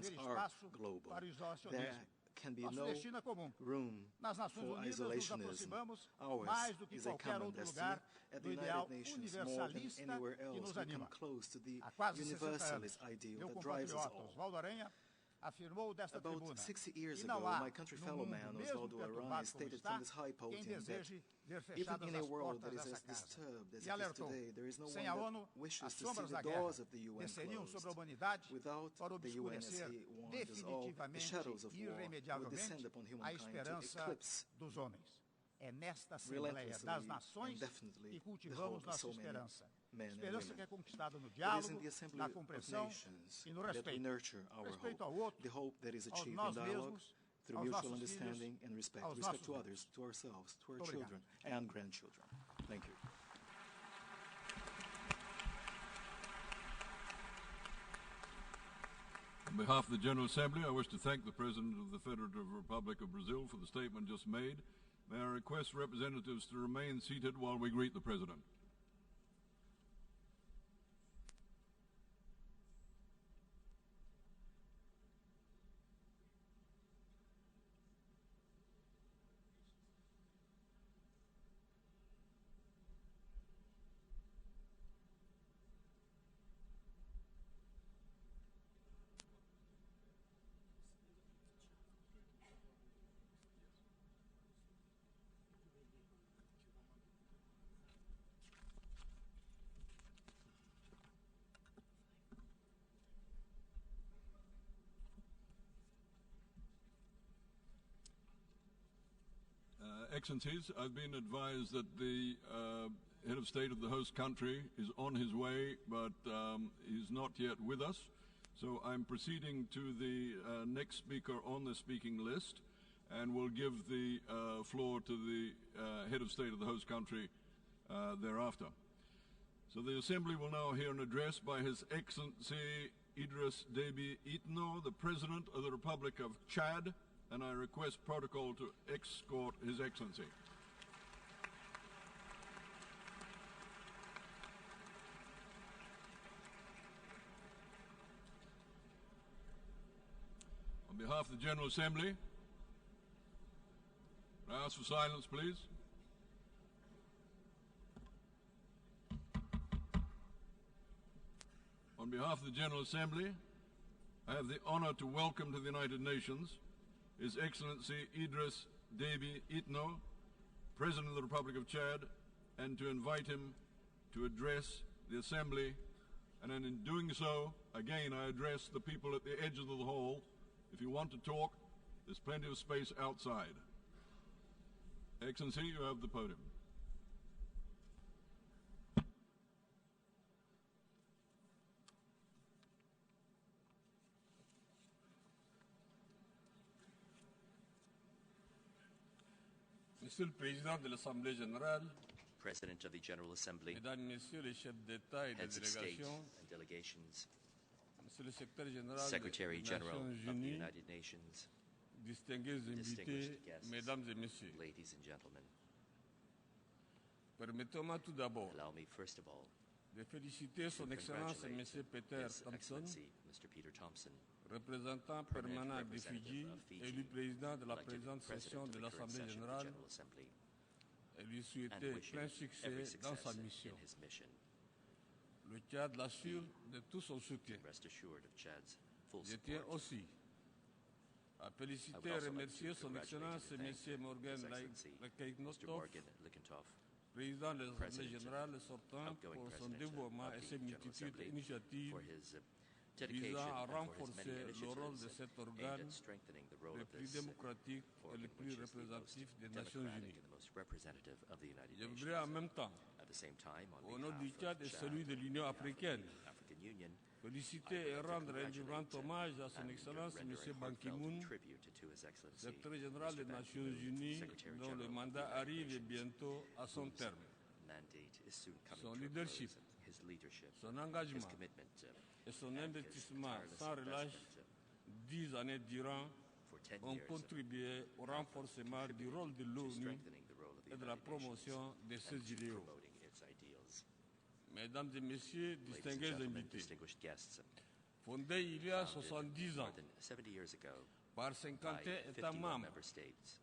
developments are global. There can be no room for isolationism. Ours is a common destiny. At the United Nations, more than anywhere else, we come close to the universalist ideal that drives us all. About 60 years ago, my country fellow man, Osvaldo Aranha, stated from this high podium that even in a world that is as disturbed as it is today, there is no one that wishes to see the doors of the UN closed. Without the UN, as he warned us all, the shadows of war would descend upon humankind to eclipse relentlessly and definitely the hope of so many men and women. It is in the Assembly of Nations that we nurture our hope, the hope that is achieved in dialogue, through mutual understanding and respect. Respect to others, to ourselves, to our children and grandchildren. Thank you. On behalf of the General Assembly, I wish to thank the President of the Federative Republic of Brazil for the statement just made. May I request representatives to remain seated while we greet the President. Excellencies, I've been advised that the head of state of the host country is on his way, but he's not yet with us. So I'm proceeding to the next speaker on the speaking list, and will give the floor to the head of state of the host country thereafter. So the Assembly will now hear an address by His Excellency Idriss Déby Itno, the President of the Republic of Chad, and I request protocol to escort His Excellency. On behalf of the General Assembly, I ask for silence, please. On behalf of the General Assembly, I have the honor to welcome to the United Nations His Excellency Idriss Déby Itno, President of the Republic of Chad, and to invite him to address the Assembly. And then in doing so, again, I address the people at the edges of the hall. If you want to talk, there's plenty of space outside. Excellency, you have the podium. Monsieur le Président de l'Assemblée générale, President of the General Assembly, Mesdames, Messieurs les chefs d'État et de heads of state délégation, and delegations, Monsieur le Secrétaire général Secretary des General Nations of the Unies, United Nations, distingués invités, distinguished guests, Mesdames et Messieurs, ladies and gentlemen, permettez-moi tout d'abord allow me first of all de féliciter Son to Excellence congratulate Monsieur Peter His Thompson, Excellency Mr. Peter Thompson, représentant permanent permanent des representative Fidji, of Fiji, élu président de la elected présente President session of de the current l'Assemblée session of the générale, General Assembly, et lui and souhaiter wish plein him succès every dans success sa mission. in his mission. Le Tchad l'assure de tout son soutien. Rest assured of Chad's full Je tiens support. aussi à I would féliciter et also like remercier to Son congratulate Excellence and thank M. Morgan His Excellency Mr. Lekeitnotov, Morgan Lickentov, président de l'Assemblée President, générale sortant, outgoing pour son President dévouement of et the ses General multitudes Assembly, d'initiatives for his dedication visant à and for his renforcer many le rôle de initiatives cet aimed organe at strengthening the role le of plus this démocratique et organ, le plus which is the most représentatif des Nations democratic Unies. and the most representative of the United Je Nations. voudrais en même temps, At the same time, on au nom du behalf Tchad of et Chad celui de l'Union and the africaine, African Union, féliciter et rendre un vibrant hommage à Son and Excellence render M. a Ban heartfelt Ki-moon, tribute to His Excellency secrétaire général des Mr. Ban Nations Ki-moon, Unies, Secretary dont le General of the mandat United arrive Nations, bientôt à son whose terme. mandate is soon coming Son to a leadership, close. His leadership, son his engagement commitment, et son and his investissement tireless sans relâche investment 10 années durant for 10 ont years contribué au renforcement du rôle de to l'ONU strengthening the role of the et de la United Nations promotion de and ses to idéaux. promoting its ideals. Mesdames et Messieurs, Ladies and distingués gentlemen, invités, distinguished guests, Fondée il y a founded 70 more ans than 70 years ago par by 51 États 51 membres, member states.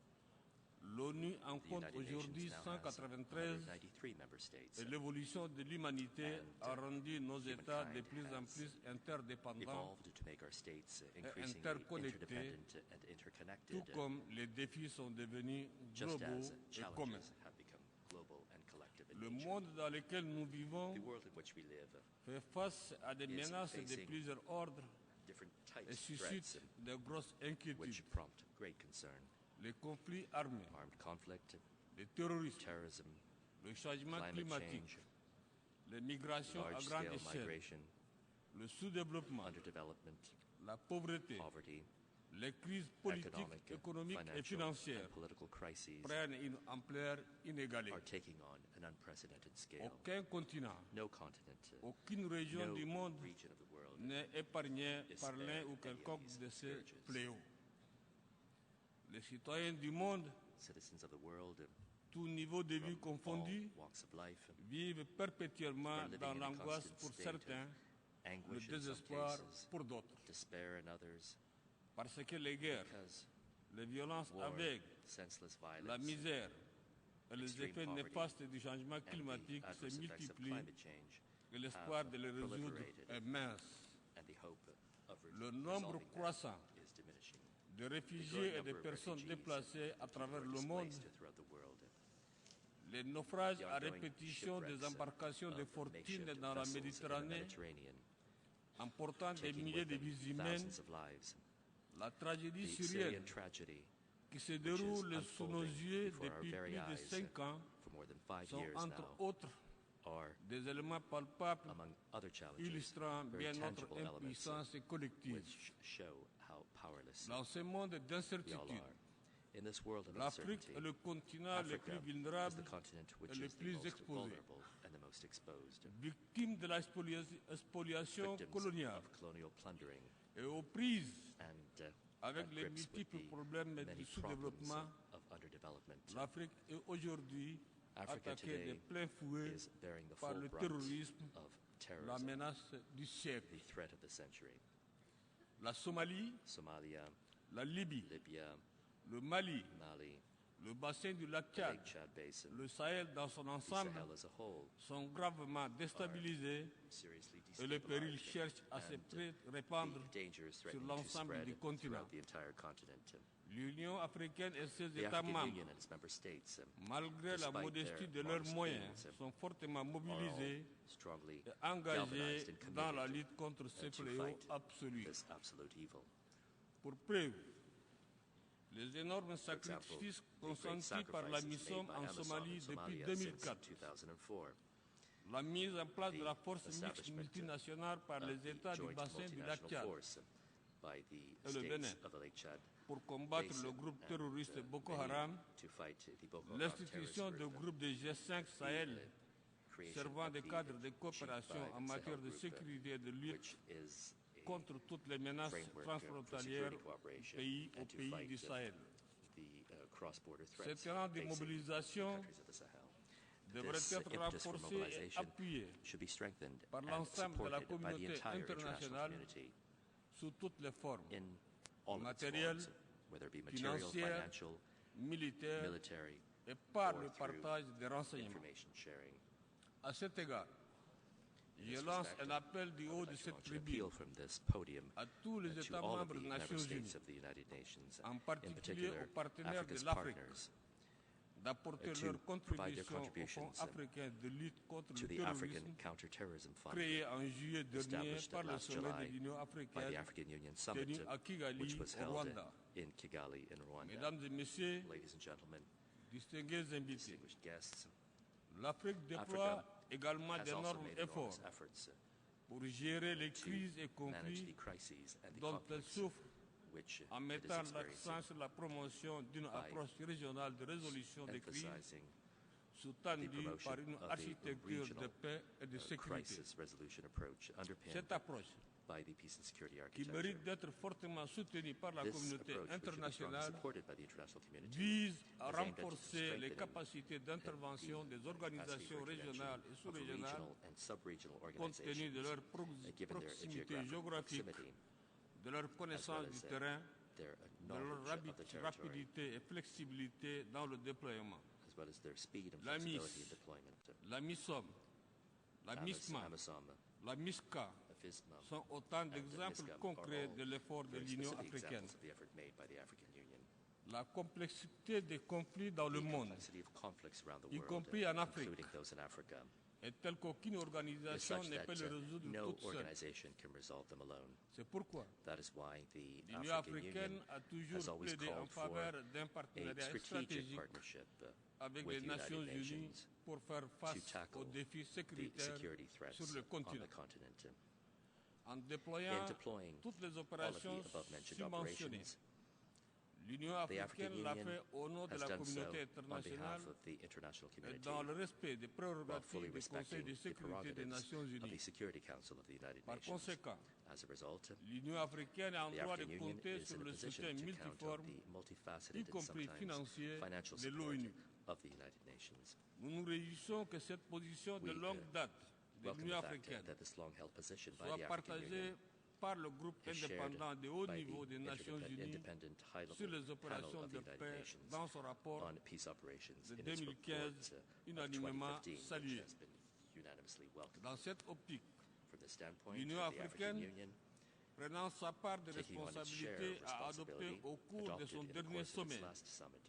l'ONU en The compte United aujourd'hui Nations now has 193 193 member states. et l'évolution de l'humanité And, a rendu nos États de humankind plus en has plus interdépendants, evolved to make our states increasingly interconnectés, interdependent and interconnected, tout comme les défis sont devenus just globaux as et communs. challenges have become global and collective in Le nature. monde dans lequel nous vivons The world in which we live fait face à des is menaces de facing plusieurs ordres different et types of suscite threats de grosses inquiétudes. which prompt great concern. Les conflits armés, Armed conflict, le terrorisme, terrorism, le changement climate climatique, change, les migrations à grande large-scale échelle, migration, le sous-développement, underdevelopment, la pauvreté, poverty, les crises politiques, economic, économiques et financial, financières and political crises prennent une ampleur inégalée. are taking on an unprecedented scale. Aucun continent, No continent, aucune région no du monde region of the world n'est épargné is par l'un spared ou any of quelconque these de ces scourges. fléaux. Les citoyens du monde, Citizens of the world, tout niveau de vie from all confondu, walks of life, vivent perpétuellement are living dans in a l'angoisse constant pour state of certains, le anguish in some désespoir cases, pour d'autres. despair in others, Parce que les guerres, because les violences war, aveugles, senseless la violence, misère et les extreme effets poverty, néfastes du changement and the climatique se adverse effects of multiplient climate change et l'espoir have de les résoudre proliferated, est mince. and the hope of Le nombre resolving that croissant is diminishing. de The réfugiés growing et de number of personnes refugees déplacées à and travers people le monde, displaced throughout the world, les naufrages the à ongoing répétition des shipwrecks embarcations de of fortune makeshift dans la vessels in the Méditerranée, Mediterranean, emportant des taking milliers with de them vies humaines, thousands of lives. la tragédie The syrienne Syrian tragedy, qui se which is déroule sous nos unfolding yeux before our depuis very plus de eyes 5 ans, for more than 5 sont years entre now, autres are, des éléments palpables among other challenges, illustrant very bien notre tangible elements impuissance collective. which show how powerless Dans ce monde we all d'incertitude, are. In this world of l'Afrique uncertainty, est le continent le Africa plus is vulnérable, the continent which le is the plus most exposé. vulnerable and the most exposed, victime de la spoliation victims coloniale of colonial plundering, et aux prises and avec at les grips with multiples the problèmes many du problems sous-développement. of underdevelopment. L'Afrique est aujourd'hui Africa attaquée de today plein fouet is bearing the par full le brunt terrorisme, of la terrorism, menace du siècle. the threat of the century. La Somalie, Somalia, la Libye, Libya, le Mali, Mali, le bassin du lac the Tchad, Lake Chad Basin, le Sahel dans son the ensemble Sahel as a whole, sont gravement déstabilisés seriously et le péril destabilized, cherche à se and répandre the danger is sur threatening to l'ensemble spread du continent. throughout the entire continent. L'Union africaine et ses The États African membres, Union and its member states, malgré la despite modestie their de leurs modest moyens, means, sont fortement are all mobilisés strongly et engagés galvanized and dans la committed lutte contre ce to fléau fight absolu. this absolute evil. Pour preuve, les énormes For example, sacrifices the great consentis par la sacrifices mission made by en Amazon Somalie in depuis Somalia since 2004, 2004, la mise en place de la the force mixte establishment multinationale par of les the États du joint bassin du lac multinational Tchad force by the et le Bénin states of the Lake Chad pour combattre Basin le groupe and, terroriste Boko Benin Haram, to fight the Boko Haram l'institution terrorist de group, groupes de G5 Sahel creation servant of de the cadre de coopération G5 en matière de Sahel group, sécurité et de lutte which is a contre toutes les menaces framework for transfrontalières security cooperation aux and to pays fight du Sahel. the cross-border Ces threats terrains de facing mobilisation countries of the Sahel. devraient This être impetus for renforcés et mobilization appuyés should be strengthened par and l'ensemble de la supported by the communauté entire international internationale community sous toutes les formes, in all of its matériel, forms, whether it be material, financière, financial, militaire military, et par or le through partage des renseignements. information sharing. À cet égard, In je this lance respect, un appel du I haut would de like to cette launch an tribune appeal from this podium à tous les to États all of membres the des member Nations states Unies, of the United Nations, en in particulier particular aux partenaires Africa's de l'Afrique, partners, d'apporter to leur provide their contribution au Fonds contributions africain de lutte contre to le the African terrorisme Counterterrorism Fund créé en juillet dernier established par le last sommet July de l'Union by africaine the African Union Summit, tenu à Kigali, which was au held Rwanda. in Kigali in Rwanda. Mesdames et messieurs, Ladies and gentlemen, distingués invités, distinguished guests, l'Afrique déploie également has also d'énormes made enormous efforts efforts pour gérer les to crises et manage conflits the crises and the dont elle conflicts souffre, which en it is mettant experiencing, l'accent sur la promotion d'une approche régionale de résolution des crises emphasizing sous-tendue the par promotion une of the architecture de regional paix et de sécurité. crisis resolution approach underpinned Cette approche by the peace and security qui architecture. mérite d'être fortement soutenu par la This communauté approach, which should be strongly internationale, supported by the international community, vise à is aimed at renforcer les strengthening capacités d'intervention des organisations régionales et of sous-régionales regional and sub-regional compte tenu de leur organizations, given their proximité geographic géographique, proximity, de leur connaissance du terrain, their de leur knowledge of the territory, rapidité et flexibilité dans le déploiement. as well as their speed and La flexibility MIS, in deployment. la MISOM, la MISMA, AMISOM, la MISCA FISMA, sont autant and d'exemples MISCA concrets are all de l'effort de very l'Union specific africaine. examples of the effort made by the African Union. La complexité des conflits dans le The monde complexity of conflicts around the y world, compris en Afrique, including those in Africa, est telle qu'aucune is organisation such ne that peut le résoudre no toute seule. organization can resolve them alone. C'est pourquoi That is why the l'Union African africaine Union a has toujours always plaidé en called for faveur d'un a partenariat strategic stratégique partnership avec with les the Nations United Unies Nations pour faire to face tackle aux défis the sécuritaires security threats sur le on continent. the continent. En déployant In deploying toutes les all of the opérations above-mentioned subventionnées, operations, l'Union the African africaine l'a Union fait au nom de has la done so communauté on internationale behalf of the international et community, dans le respect des while fully prérogatives du Conseil respecting de the sécurité des prerogatives Nations of the Unies. Security Council of the United Par Nations. conséquent, As a result, l'Union africaine a en the droit de African Union compter is sur in a le position soutien to count on multiforme, the y multifaceted and compris sometimes financier, financial de support l'ONU. of the United Nations. Nous nous réjouissons que cette position de We, longue date de Welcome l'Union the fact africaine that this long-held position by soit the African Union partagée par le groupe is shared indépendant de haut by niveau the des Nations Unies independent sur high-level les panel opérations of the de United paix Nations dans son rapport on peace operations de in its 2015 report of unanimement 2015, which salué. has been unanimously welcomed. Dans cette optique, From the standpoint l'Union of the African africaine, Union, prenant sa part de taking on its share responsabilité, of a adopté responsibility, au cours de adopted son in the dernier course of sommet its last summit,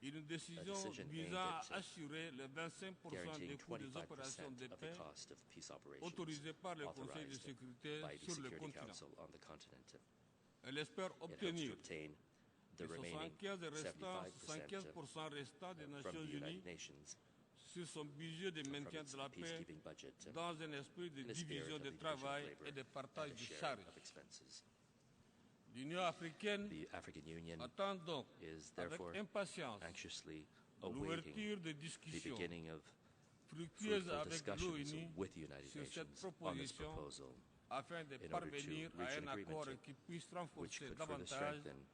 une décision decision visant aimed à assurer le 25% guaranteeing des coûts des opérations 25% de of the paix cost of peace operations autorisées par le Conseil de authorized sécurité by the sur le Security continent. Council on the continent. Elle espère It helps to obtenir obtain the les remaining 75% restants des from Nations the United Unies Nations sur son budget de from maintien its de la paix peacekeeping budget dans un esprit de in a spirit division of de the division of travail labor et de and partage the de sharing charges. of expenses. L'Union africaine The African Union attend donc is avec therefore impatience anxiously awaiting l'ouverture de the discussions beginning of fructueuses fruitful avec discussions l'ONU with the United sur cette Nations on this proposition proposal afin de in order to parvenir reach à an un accord agreement qui puisse which renforcer could further davantage strengthen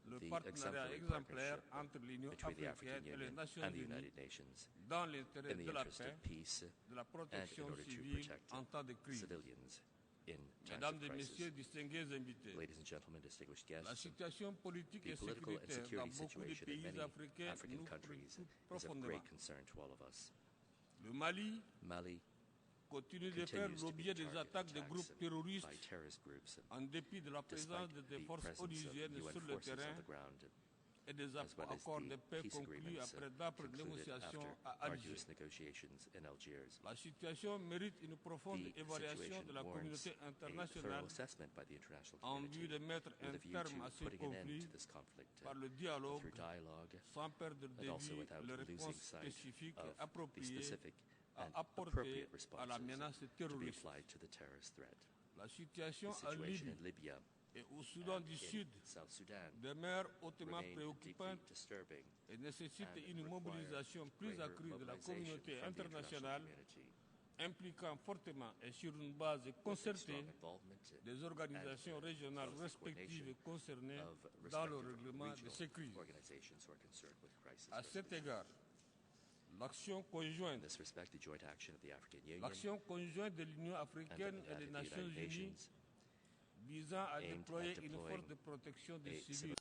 le the partenariat exemplary exemplaire partnership entre l'Union between the africaine African et les Union Nations and the Unies United Nations dans l'intérêt in the de la interest paix, of peace de la and in protection order to civile protect en temps de crise. civilians in times Mesdames of et Messieurs, crisis. distingués invités, Ladies and gentlemen, distinguished la guests, situation politique the et political and sécuritaire dans security beaucoup de situation in pays many africains African nous countries préoccupe is of profondément. great concern to all of us. Le Mali Mali continue de faire continues to be l'objet des target of attaques de attacks groupes terroristes by terrorist groups, en dépit de la despite présence the des forces presence of onusiennes UN sur le forces terrain on the ground, et des as well as accords the de paix peace conclus agreements après d'âpres concluded négociations after à Alger. arduous negotiations in Algiers. La situation mérite une profonde The évaluation situation de la warrants communauté a thorough internationale assessment by the international en vue community de mettre with un a view terme à to ces putting an end conflits to this conflict par le dialogue, through dialogue sans perdre de and also vue without les losing réponses sight spécifiques et of the appropriées specific à and apporter appropriate à la responses menace to be terroriste. applied to the terrorist threat. La situation The en situation Libye in Libya et au Soudan and du in Sud South Sudan demeure hautement remain deeply préoccupante disturbing et nécessite and une require mobilisation plus greater accrue de la mobilization communauté from the international internationale community impliquant fortement et sur une base with a concertée strong involvement des organisations régionales close respectives concernées of dans le respective règlement de regional ces crises. organizations who are concerned with crisis À cet resolution. égard, l'action In conjointe, this respect, the joint action of the African Union l'action conjointe de l'Union and africaine of et des the Nations United Unies Nations visant à aimed at déployer une deploying force de protection des a civils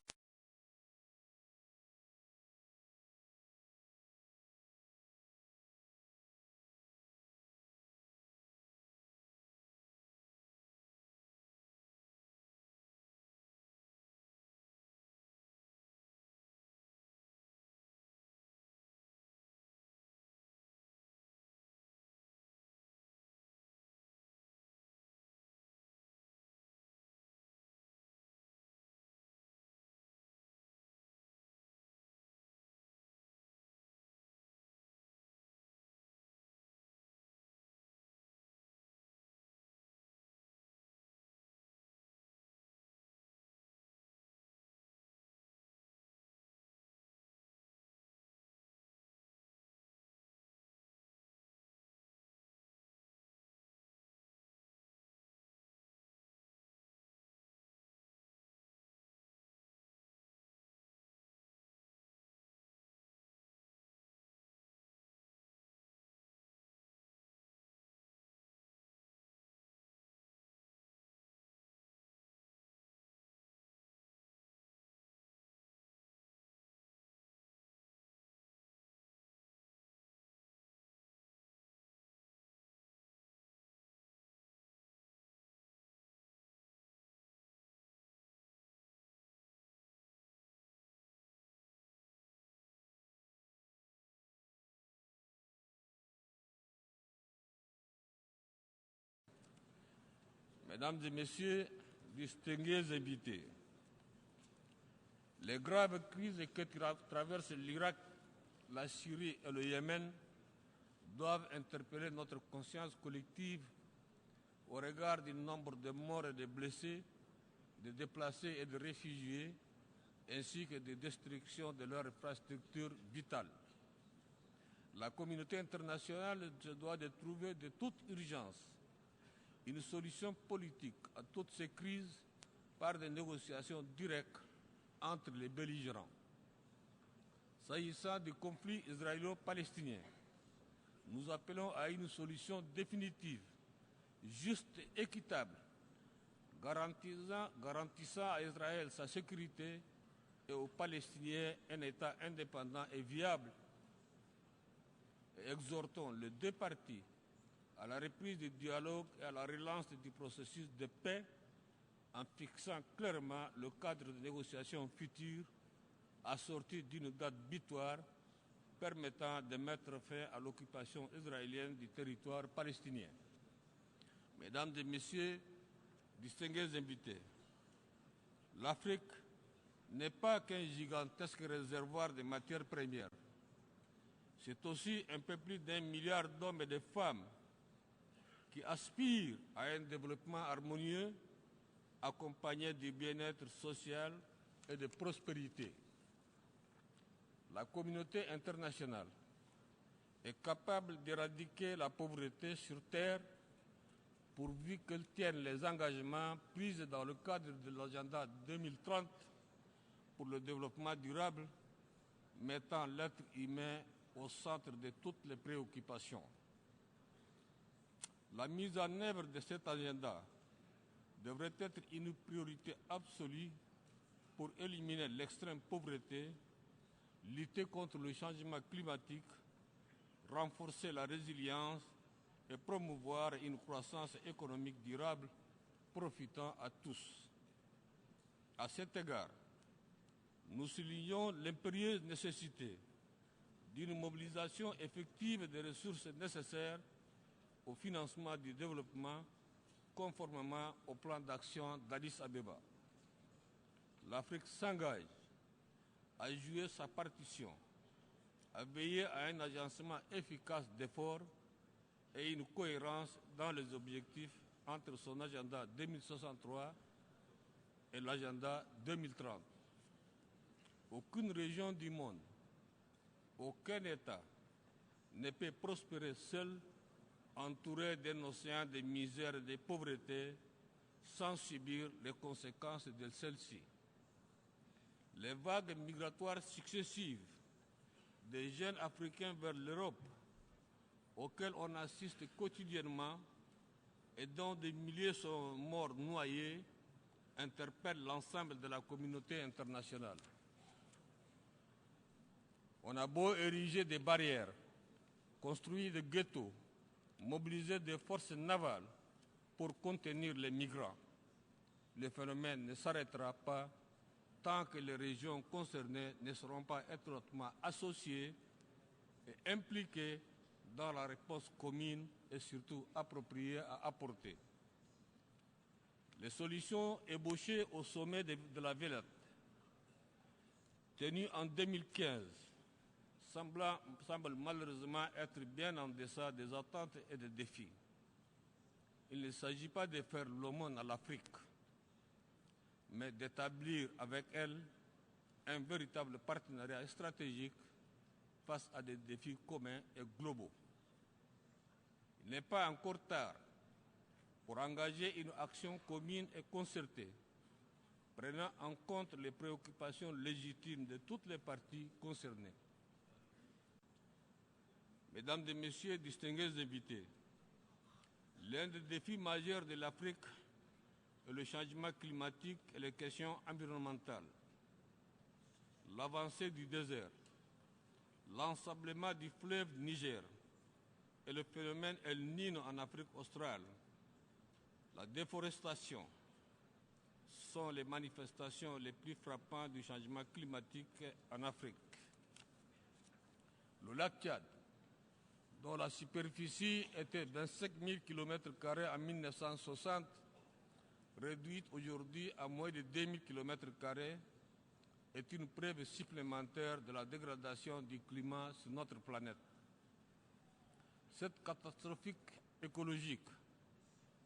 Mesdames et Messieurs, distingués invités, les graves crises que traversent l'Irak, la Syrie et le Yémen doivent interpeller notre conscience collective au regard du nombre de morts et de blessés, de déplacés et de réfugiés, ainsi que des destructions de leurs infrastructures vitales. La communauté internationale se doit de trouver de toute urgence une solution politique à toutes ces crises par des négociations directes entre les belligérants. S'agissant du conflit israélo-palestinien, nous appelons à une solution définitive, juste et équitable, garantissant à Israël sa sécurité et aux Palestiniens un État indépendant et viable. Et exhortons les deux parties à la reprise du dialogue et à la relance du processus de paix en fixant clairement le cadre de négociation future assorti d'une date butoir permettant de mettre fin à l'occupation israélienne du territoire palestinien. Mesdames et Messieurs, distingués invités, l'Afrique n'est pas qu'un gigantesque réservoir de matières premières. C'est aussi un peu plus d'1 milliard d'hommes et de femmes qui aspirent à un développement harmonieux accompagné du bien-être social et de prospérité. La communauté internationale est capable d'éradiquer la pauvreté sur Terre pourvu qu'elle tienne les engagements pris dans le cadre de l'agenda 2030 pour le développement durable, mettant l'être humain au centre de toutes les préoccupations. La mise en œuvre de cet agenda devrait être une priorité absolue pour éliminer l'extrême pauvreté, lutter contre le changement climatique, renforcer la résilience et promouvoir une croissance économique durable profitant à tous. À cet égard, nous soulignons l'impérieuse nécessité d'une mobilisation effective des ressources nécessaires au financement du développement conformément au plan d'action d'Addis Abeba. L'Afrique s'engage à jouer sa partition, à veiller à un agencement efficace d'efforts et une cohérence dans les objectifs entre son agenda 2063 et l'agenda 2030. Aucune région du monde, aucun État ne peut prospérer seul, entouré d'un océan de misère et de pauvreté, sans subir les conséquences de celle-ci. Les vagues migratoires successives des jeunes Africains vers l'Europe, auxquelles on assiste quotidiennement et dont des milliers sont morts noyés, interpellent l'ensemble de la communauté internationale. On a beau ériger des barrières, construire des ghettos, mobiliser des forces navales pour contenir les migrants. Le phénomène ne s'arrêtera pas tant que les régions concernées ne seront pas étroitement associées et impliquées dans la réponse commune et surtout appropriée à apporter. Les solutions ébauchées au sommet de la Villette, tenues en 2015, semblent malheureusement être bien en deçà des attentes et des défis. Il ne s'agit pas de faire l'aumône à l'Afrique, mais d'établir avec elle un véritable partenariat stratégique face à des défis communs et globaux. Il n'est pas encore tard pour engager une action commune et concertée, prenant en compte les préoccupations légitimes de toutes les parties concernées. Mesdames et Messieurs, distingués invités, l'un des défis majeurs de l'Afrique est le changement climatique et les questions environnementales. L'avancée du désert, l'ensablement du fleuve Niger et le phénomène El Niño en Afrique australe, la déforestation sont les manifestations les plus frappantes du changement climatique en Afrique. Le lac Tchad, dont la superficie était 25 000 km² en 1960, réduite aujourd'hui à moins de 2000 km², est une preuve supplémentaire de la dégradation du climat sur notre planète. Cette catastrophe écologique,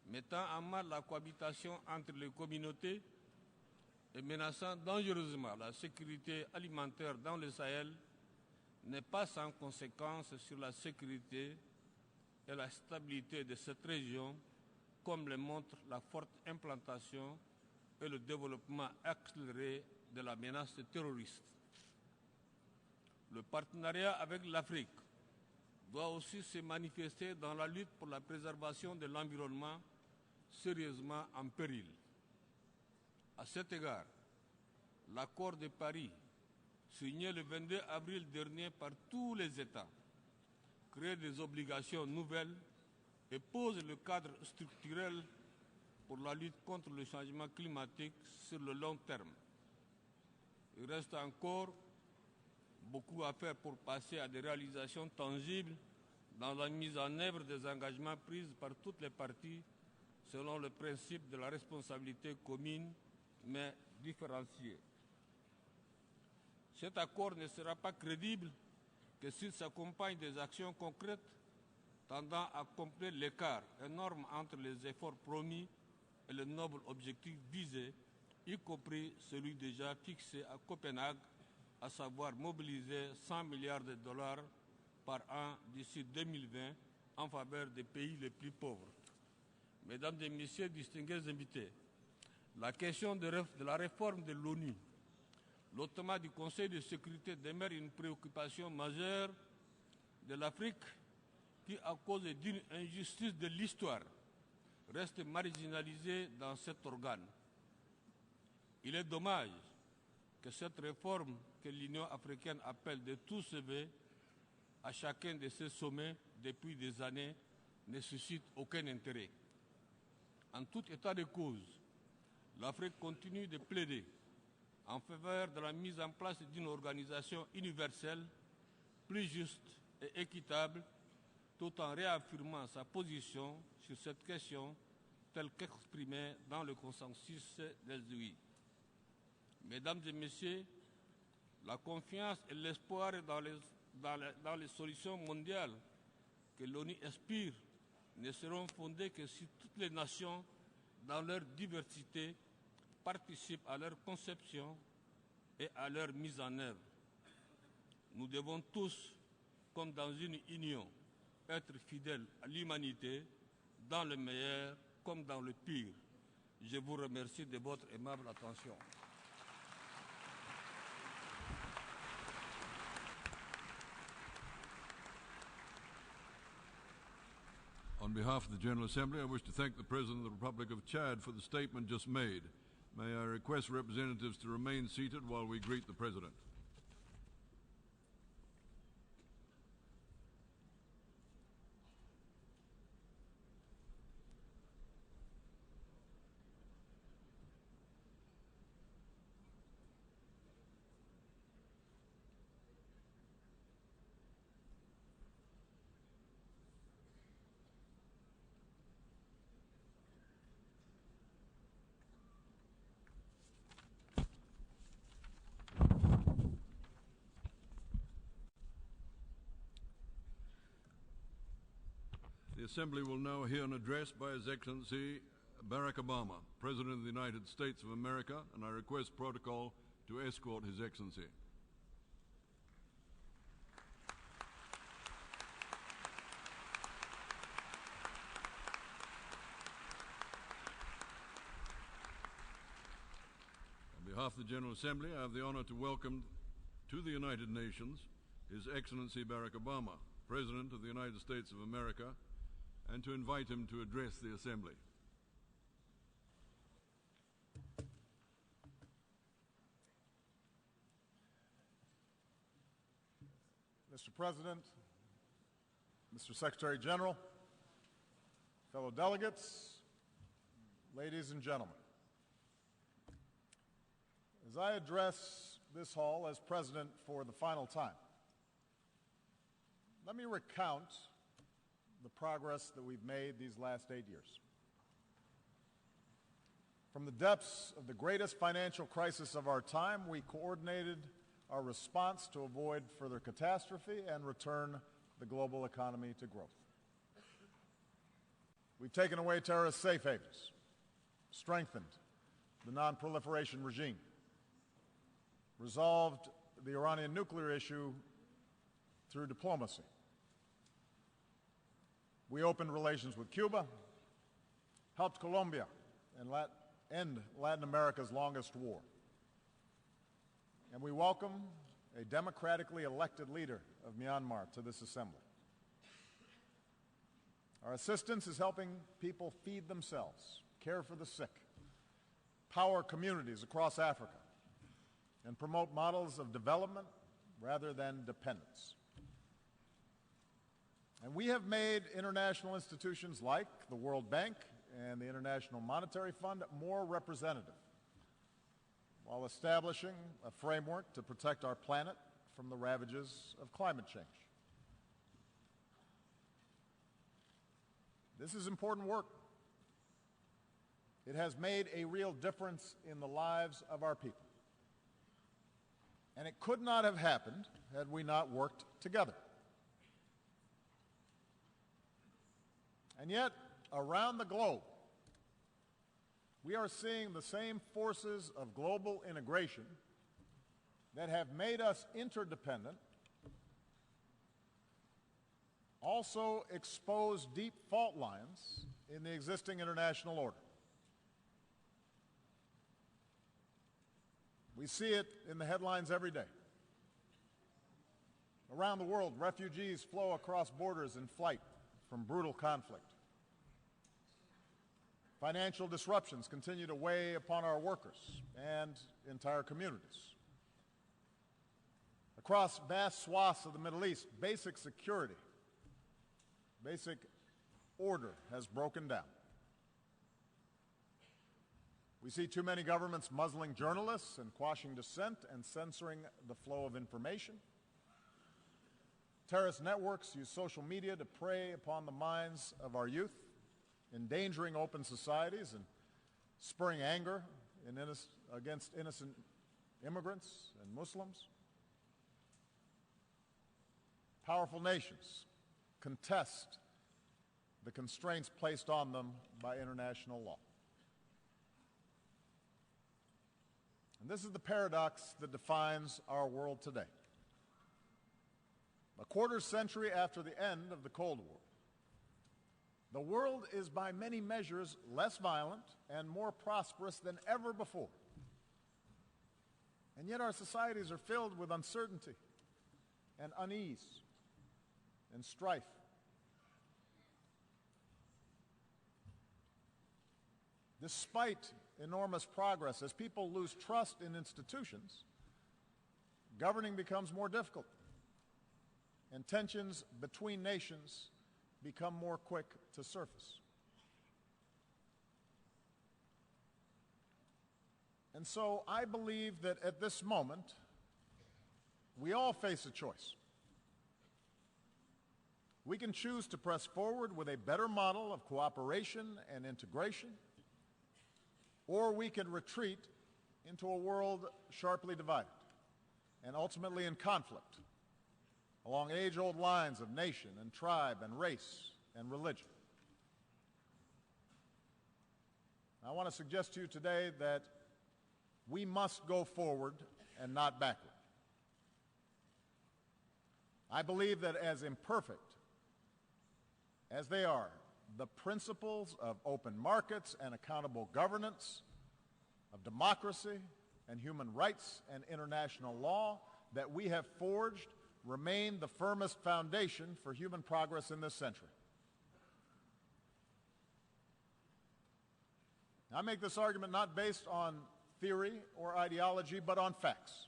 mettant en mal la cohabitation entre les communautés et menaçant dangereusement la sécurité alimentaire dans le Sahel, n'est pas sans conséquence sur la sécurité et la stabilité de cette région, comme le montre la forte implantation et le développement accéléré de la menace terroriste. Le partenariat avec l'Afrique doit aussi se manifester dans la lutte pour la préservation de l'environnement sérieusement en péril. À cet égard, l'accord de Paris, signé le 22 avril dernier par tous les États, crée des obligations nouvelles et pose le cadre structurel pour la lutte contre le changement climatique sur le long terme. Il reste encore beaucoup à faire pour passer à des réalisations tangibles dans la mise en œuvre des engagements pris par toutes les parties selon le principe de la responsabilité commune mais différenciée. Cet accord ne sera pas crédible que s'il s'accompagne des actions concrètes tendant à combler l'écart énorme entre les efforts promis et le noble objectif visé, y compris celui déjà fixé à Copenhague, à savoir mobiliser 100 milliards de dollars par an d'ici 2020 en faveur des pays les plus pauvres. Mesdames et Messieurs, distingués invités, la question de la réforme de l'ONU, notamment du Conseil de sécurité, demeure une préoccupation majeure de l'Afrique qui, à cause d'une injustice de l'histoire, reste marginalisée dans cet organe. Il est dommage que cette réforme que l'Union africaine appelle de tout ses vœux à chacun de ses sommets depuis des années ne suscite aucun intérêt. En tout état de cause, l'Afrique continue de plaider en faveur de la mise en place d'une organisation universelle, plus juste et équitable, tout en réaffirmant sa position sur cette question telle qu'exprimée dans le consensus des UI. Mesdames et Messieurs, la confiance et l'espoir dans les solutions mondiales que l'ONU inspire ne seront fondés que si toutes les nations, dans leur diversité, participent à leur conception et à leur mise en œuvre. Nous devons tous, comme dans une union, être fidèles à l'humanité, dans le meilleur comme dans le pire. Je vous remercie de votre aimable attention. On behalf of the General Assembly, I wish to thank the President of the Republic of Chad for the statement just made. May I request representatives to remain seated while we greet the President. The Assembly will now hear an address by His Excellency Barack Obama, President of the United States of America, and I request protocol to escort His Excellency. On behalf of the General Assembly, I have the honor to welcome to the United Nations His Excellency Barack Obama, President of the United States of America, and to invite him to address the Assembly. Mr. President, Mr. Secretary General, fellow delegates, ladies and gentlemen, as I address this hall as President for the final time, let me recount the progress that we've made these last 8 years. From the depths of the greatest financial crisis of our time, we coordinated our response to avoid further catastrophe and return the global economy to growth. We've taken away terrorist safe havens, strengthened the non-proliferation regime, resolved the Iranian nuclear issue through diplomacy. We opened relations with Cuba, helped Colombia end Latin America's longest war. And we welcome a democratically elected leader of Myanmar to this assembly. Our assistance is helping people feed themselves, care for the sick, power communities across Africa, and promote models of development rather than dependence. And we have made international institutions like the World Bank and the International Monetary Fund more representative, while establishing a framework to protect our planet from the ravages of climate change. This is important work. It has made a real difference in the lives of our people. And it could not have happened had we not worked together. And yet, around the globe, we are seeing the same forces of global integration that have made us interdependent also expose deep fault lines in the existing international order. We see it in the headlines every day. Around the world, refugees flow across borders in flight from brutal conflict. Financial disruptions continue to weigh upon our workers and entire communities. Across vast swaths of the Middle East, basic security, basic order has broken down. We see too many governments muzzling journalists and quashing dissent and censoring the flow of information. Terrorist networks use social media to prey upon the minds of our youth, endangering open societies and spurring anger against innocent immigrants and Muslims. Powerful nations contest the constraints placed on them by international law. And this is the paradox that defines our world today. A quarter century after the end of the Cold War, the world is by many measures less violent and more prosperous than ever before. And yet our societies are filled with uncertainty and unease and strife. Despite enormous progress, as people lose trust in institutions, governing becomes more difficult, and tensions between nations become more quick to surface. And so I believe that at this moment, we all face a choice. We can choose to press forward with a better model of cooperation and integration, or we can retreat into a world sharply divided and ultimately in conflict along age-old lines of nation and tribe and race and religion. I want to suggest to you today that we must go forward and not backward. I believe that as imperfect as they are, the principles of open markets and accountable governance, of democracy and human rights and international law that we have forged remain the firmest foundation for human progress in this century. I make this argument not based on theory or ideology, but on facts.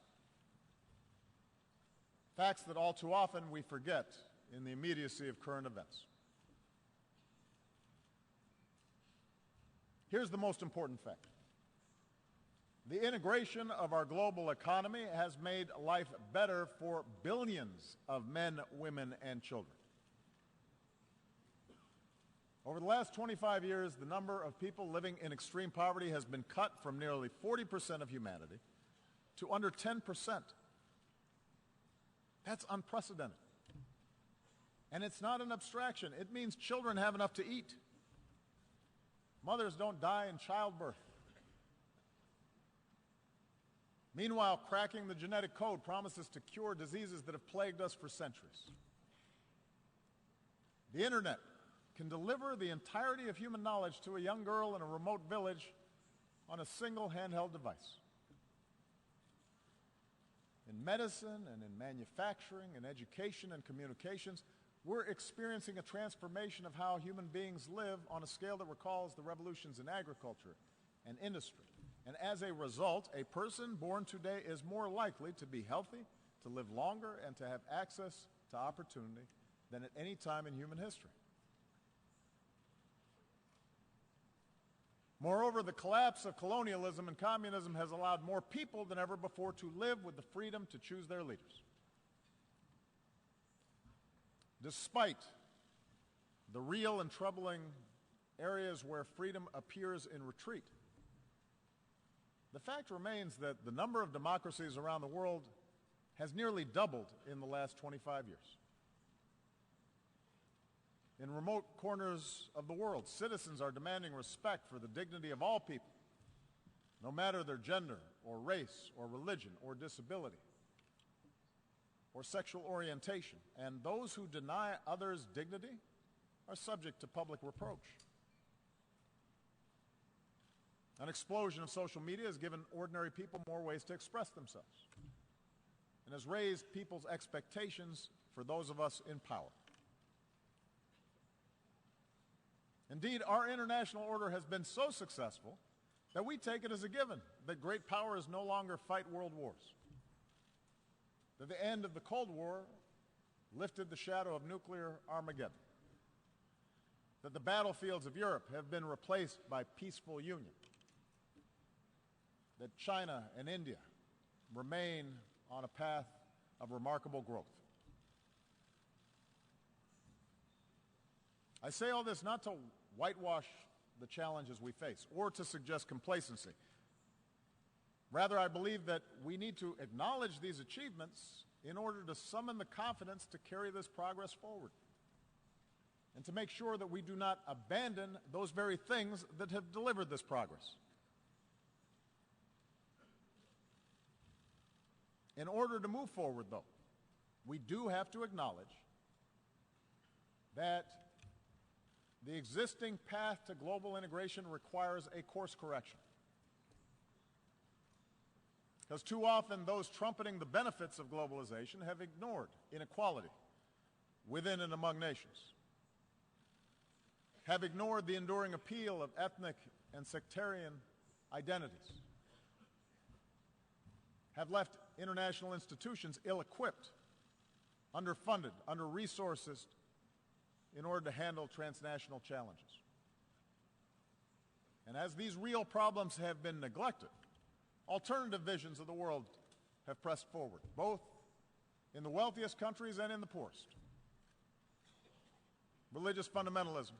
Facts that all too often we forget in the immediacy of current events. Here's the most important fact. The integration of our global economy has made life better for billions of men, women, and children. Over the last 25 years, the number of people living in extreme poverty has been cut from nearly 40% of humanity to under 10%. That's unprecedented. And it's not an abstraction. It means children have enough to eat. Mothers don't die in childbirth. Meanwhile, cracking the genetic code promises to cure diseases that have plagued us for centuries. The internet can deliver the entirety of human knowledge to a young girl in a remote village on a single handheld device. In medicine and in manufacturing and education and communications, we're experiencing a transformation of how human beings live on a scale that recalls the revolutions in agriculture and industry. And as a result, a person born today is more likely to be healthy, to live longer, and to have access to opportunity than at any time in human history. Moreover, the collapse of colonialism and communism has allowed more people than ever before to live with the freedom to choose their leaders. Despite the real and troubling areas where freedom appears in retreat, the fact remains that the number of democracies around the world has nearly doubled in the last 25 years. In remote corners of the world, citizens are demanding respect for the dignity of all people, no matter their gender or race or religion or disability or sexual orientation. And those who deny others dignity are subject to public reproach. An explosion of social media has given ordinary people more ways to express themselves and has raised people's expectations for those of us in power. Indeed, our international order has been so successful that we take it as a given that great powers no longer fight world wars, that the end of the Cold War lifted the shadow of nuclear Armageddon, that the battlefields of Europe have been replaced by peaceful union, that China and India remain on a path of remarkable growth. I say all this not to whitewash the challenges we face or to suggest complacency. Rather, I believe that we need to acknowledge these achievements in order to summon the confidence to carry this progress forward and to make sure that we do not abandon those very things that have delivered this progress. In order to move forward, though, we do have to acknowledge that the existing path to global integration requires a course correction. Because too often those trumpeting the benefits of globalization have ignored inequality within and among nations, have ignored the enduring appeal of ethnic and sectarian identities, have left international institutions ill-equipped, underfunded, under-resourced in order to handle transnational challenges. And as these real problems have been neglected, alternative visions of the world have pressed forward, both in the wealthiest countries and in the poorest. Religious fundamentalism,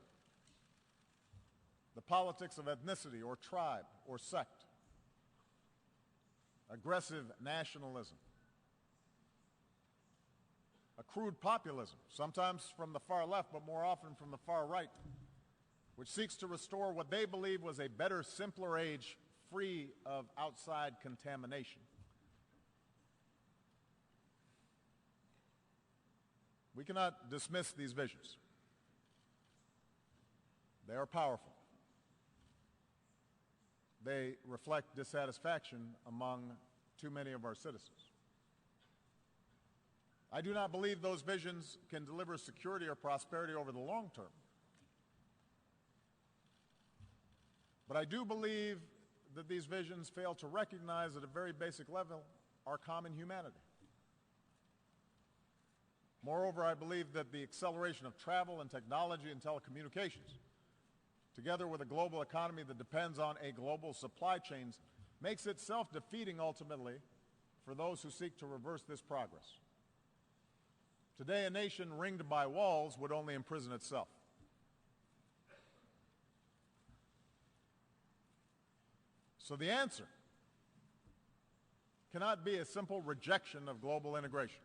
the politics of ethnicity or tribe or sect, aggressive nationalism, a crude populism, sometimes from the far left, but more often from the far right, which seeks to restore what they believe was a better, simpler age free of outside contamination. We cannot dismiss these visions. They are powerful. They reflect dissatisfaction among too many of our citizens. I do not believe those visions can deliver security or prosperity over the long term. But I do believe that these visions fail to recognize at a very basic level our common humanity. Moreover, I believe that the acceleration of travel and technology and telecommunications, together with a global economy that depends on a global supply chain, makes it self-defeating ultimately for those who seek to reverse this progress. Today, a nation ringed by walls would only imprison itself. So the answer cannot be a simple rejection of global integration.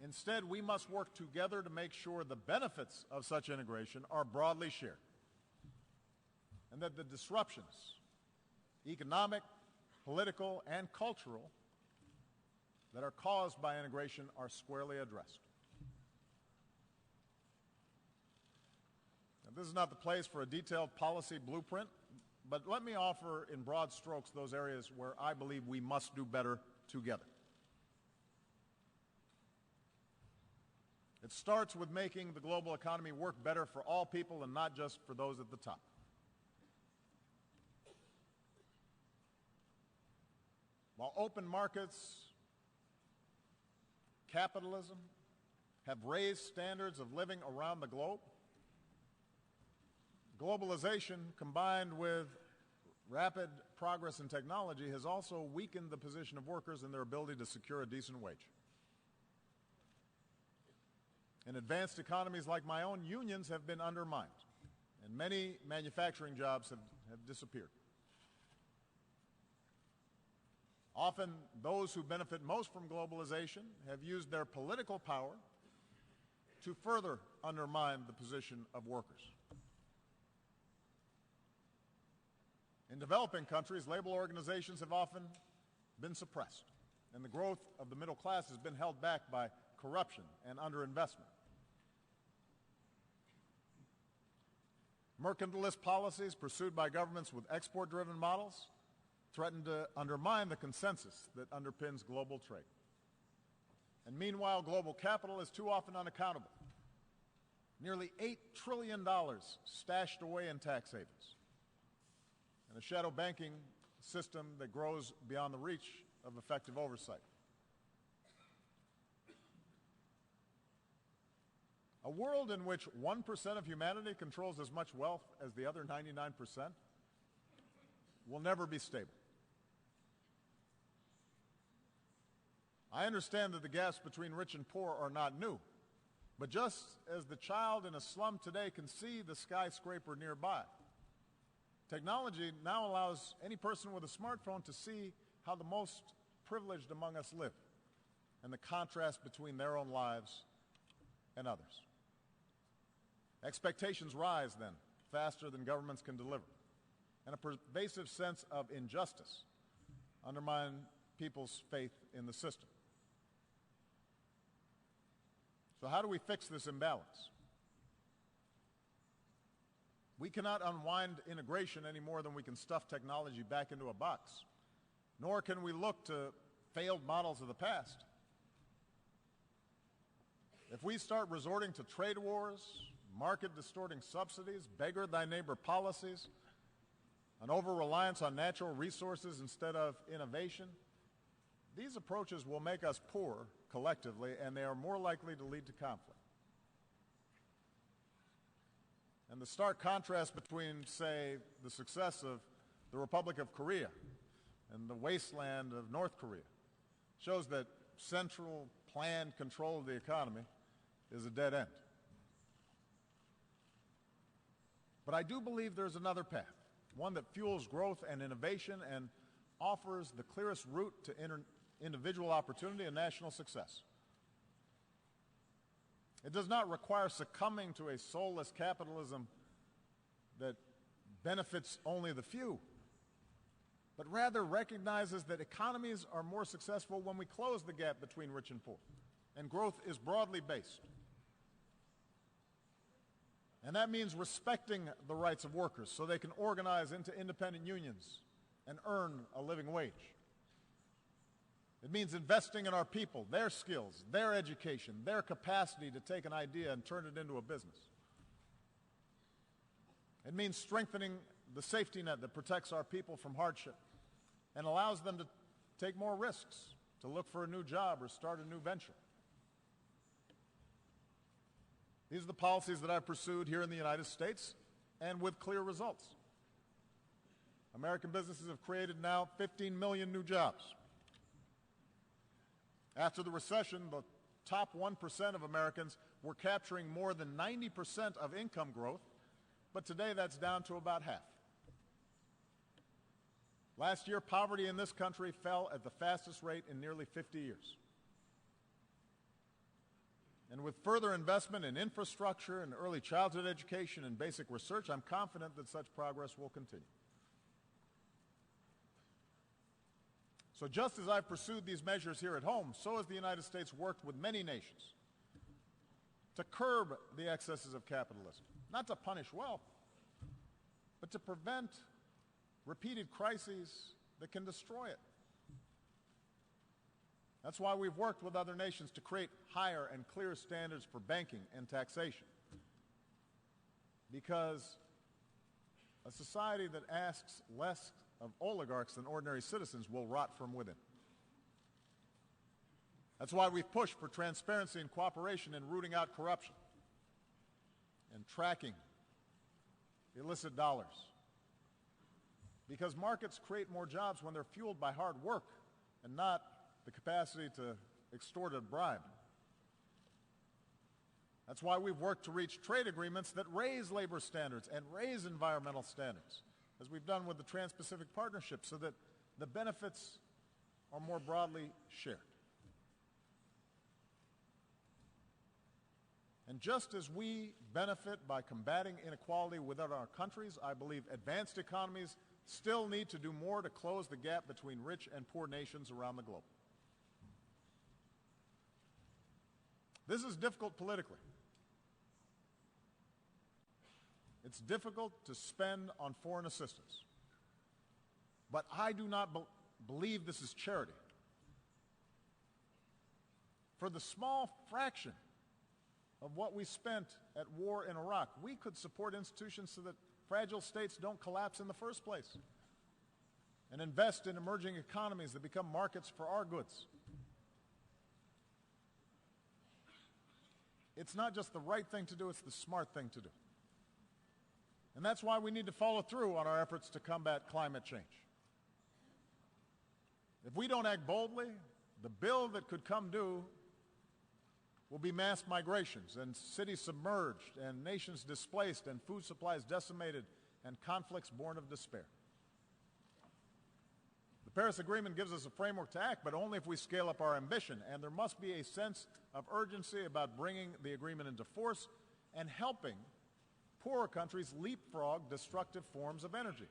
Instead, we must work together to make sure the benefits of such integration are broadly shared, and that the disruptions, economic, political, and cultural, that are caused by integration are squarely addressed. Now, this is not the place for a detailed policy blueprint, but let me offer in broad strokes those areas where I believe we must do better together. It starts with making the global economy work better for all people and not just for those at the top. While open markets, capitalism have raised standards of living around the globe, globalization combined with rapid progress in technology has also weakened the position of workers and their ability to secure a decent wage. In advanced economies like my own, unions have been undermined, and many manufacturing jobs have disappeared. Often, those who benefit most from globalization have used their political power to further undermine the position of workers. In developing countries, labor organizations have often been suppressed, and the growth of the middle class has been held back by corruption and underinvestment. Mercantilist policies pursued by governments with export-driven models threaten to undermine the consensus that underpins global trade. And meanwhile, global capital is too often unaccountable. Nearly $8 trillion stashed away in tax havens, and a shadow banking system that grows beyond the reach of effective oversight. A world in which 1% of humanity controls as much wealth as the other 99% will never be stable. I understand that the gaps between rich and poor are not new, but just as the child in a slum today can see the skyscraper nearby, technology now allows any person with a smartphone to see how the most privileged among us live and the contrast between their own lives and others. Expectations rise then, faster than governments can deliver, and a pervasive sense of injustice undermines people's faith in the system. So how do we fix this imbalance? We cannot unwind integration any more than we can stuff technology back into a box, nor can we look to failed models of the past. If we start resorting to trade wars, market-distorting subsidies, beggar-thy-neighbor policies, an over-reliance on natural resources instead of innovation, these approaches will make us poor collectively, and they are more likely to lead to conflict. And the stark contrast between, say, the success of the Republic of Korea and the wasteland of North Korea shows that central planned control of the economy is a dead end. But I do believe there's another path, one that fuels growth and innovation and offers the clearest route to individual opportunity and national success. It does not require succumbing to a soulless capitalism that benefits only the few, but rather recognizes that economies are more successful when we close the gap between rich and poor, and growth is broadly based. And that means respecting the rights of workers so they can organize into independent unions and earn a living wage. It means investing in our people, their skills, their education, their capacity to take an idea and turn it into a business. It means strengthening the safety net that protects our people from hardship and allows them to take more risks, to look for a new job or start a new venture. These are the policies that I've pursued here in the United States, and with clear results. American businesses have created now 15 million new jobs. After the recession, the top 1% of Americans were capturing more than 90% of income growth, but today that's down to about half. Last year, poverty in this country fell at the fastest rate in nearly 50 years. And with further investment in infrastructure and early childhood education and basic research, I'm confident that such progress will continue. So just as I've pursued these measures here at home, so has the United States worked with many nations to curb the excesses of capitalism, not to punish wealth, but to prevent repeated crises that can destroy it. That's why we've worked with other nations to create higher and clearer standards for banking and taxation. Because a society that asks less of oligarchs than ordinary citizens will rot from within. That's why we've pushed for transparency and cooperation in rooting out corruption and tracking illicit dollars. Because markets create more jobs when they're fueled by hard work and not the capacity to extort a bribe. That's why we've worked to reach trade agreements that raise labor standards and raise environmental standards, as we've done with the Trans-Pacific Partnership, so that the benefits are more broadly shared. And just as we benefit by combating inequality within our countries, I believe advanced economies still need to do more to close the gap between rich and poor nations around the globe. This is difficult politically. It's difficult to spend on foreign assistance. But I do not believe this is charity. For the small fraction of what we spent at war in Iraq, we could support institutions so that fragile states don't collapse in the first place, and invest in emerging economies that become markets for our goods. It's not just the right thing to do, it's the smart thing to do. And that's why we need to follow through on our efforts to combat climate change. If we don't act boldly, the bill that could come due will be mass migrations and cities submerged and nations displaced and food supplies decimated and conflicts born of despair. The Paris Agreement gives us a framework to act, but only if we scale up our ambition, and there must be a sense of urgency about bringing the agreement into force and helping poorer countries leapfrog destructive forms of energy.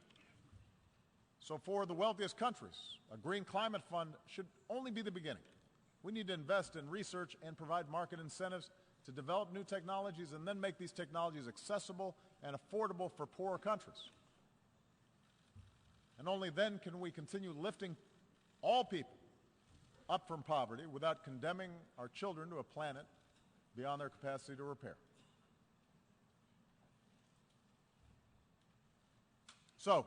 So for the wealthiest countries, a green climate fund should only be the beginning. We need to invest in research and provide market incentives to develop new technologies and then make these technologies accessible and affordable for poorer countries. And only then can we continue lifting all people up from poverty without condemning our children to a planet beyond their capacity to repair. So,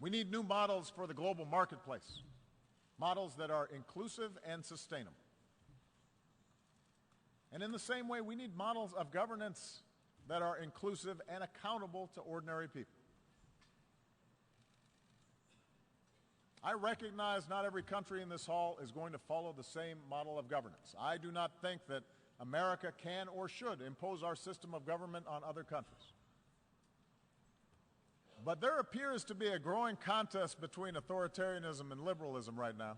we need new models for the global marketplace, models that are inclusive and sustainable. And in the same way, we need models of governance that are inclusive and accountable to ordinary people. I recognize not every country in this hall is going to follow the same model of governance. I do not think that America can or should impose our system of government on other countries. But there appears to be a growing contest between authoritarianism and liberalism right now.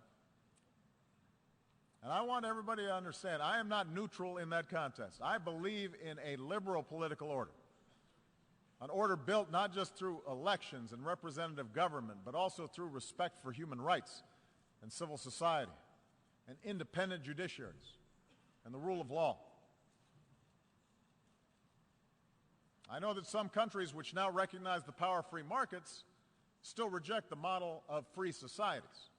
And I want everybody to understand, I am not neutral in that contest. I believe in a liberal political order. An order built not just through elections and representative government, but also through respect for human rights and civil society and independent judiciaries and the rule of law. I know that some countries which now recognize the power of free markets still reject the model of free societies.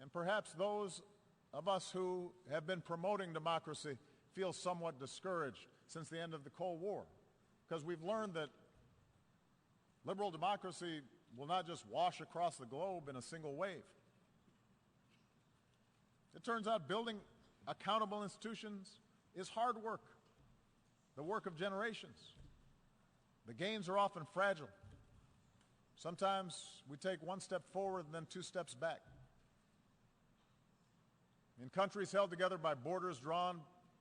And perhaps those of us who have been promoting democracy feel somewhat discouraged since the end of the Cold War, because we've learned that liberal democracy will not just wash across the globe in a single wave. It turns out building accountable institutions is hard work, the work of generations. The gains are often fragile. Sometimes we take one step forward and then two steps back. In countries held together by borders drawn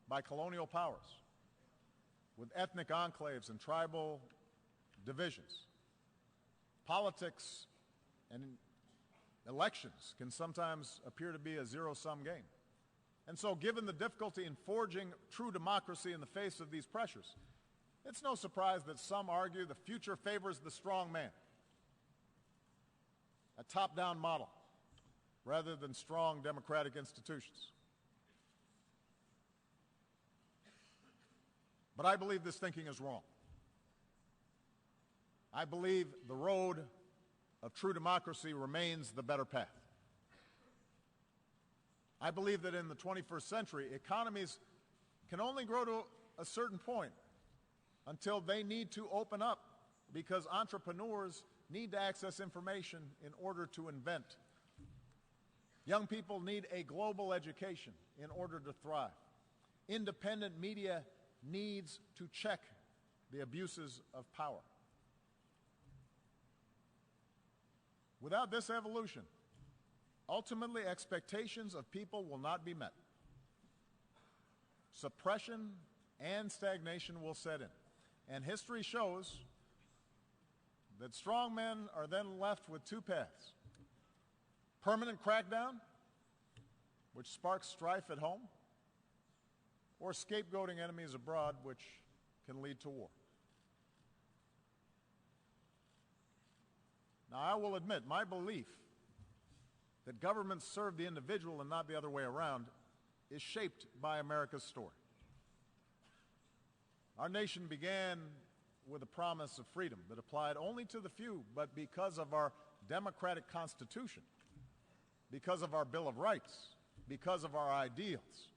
by colonial powers, with ethnic enclaves and tribal divisions, politics and elections can sometimes appear to be a zero-sum game. And so, given the difficulty in forging true democracy in the face of these pressures, it's no surprise that some argue the future favors the strong man, a top-down model, rather than strong democratic institutions. But I believe this thinking is wrong. I believe the road of true democracy remains the better path. I believe that in the 21st century, economies can only grow to a certain point until they need to open up, because entrepreneurs need to access information in order to invent. Young people need a global education in order to thrive. Independent media needs to check the abuses of power. Without this evolution, ultimately expectations of people will not be met. Suppression and stagnation will set in. And history shows that strong men are then left with two paths: permanent crackdown, which sparks strife at home, or scapegoating enemies abroad, which can lead to war. Now, I will admit, my belief that governments serve the individual and not the other way around is shaped by America's story. Our nation began with a promise of freedom that applied only to the few, but because of our democratic Constitution, because of our Bill of Rights, because of our ideals,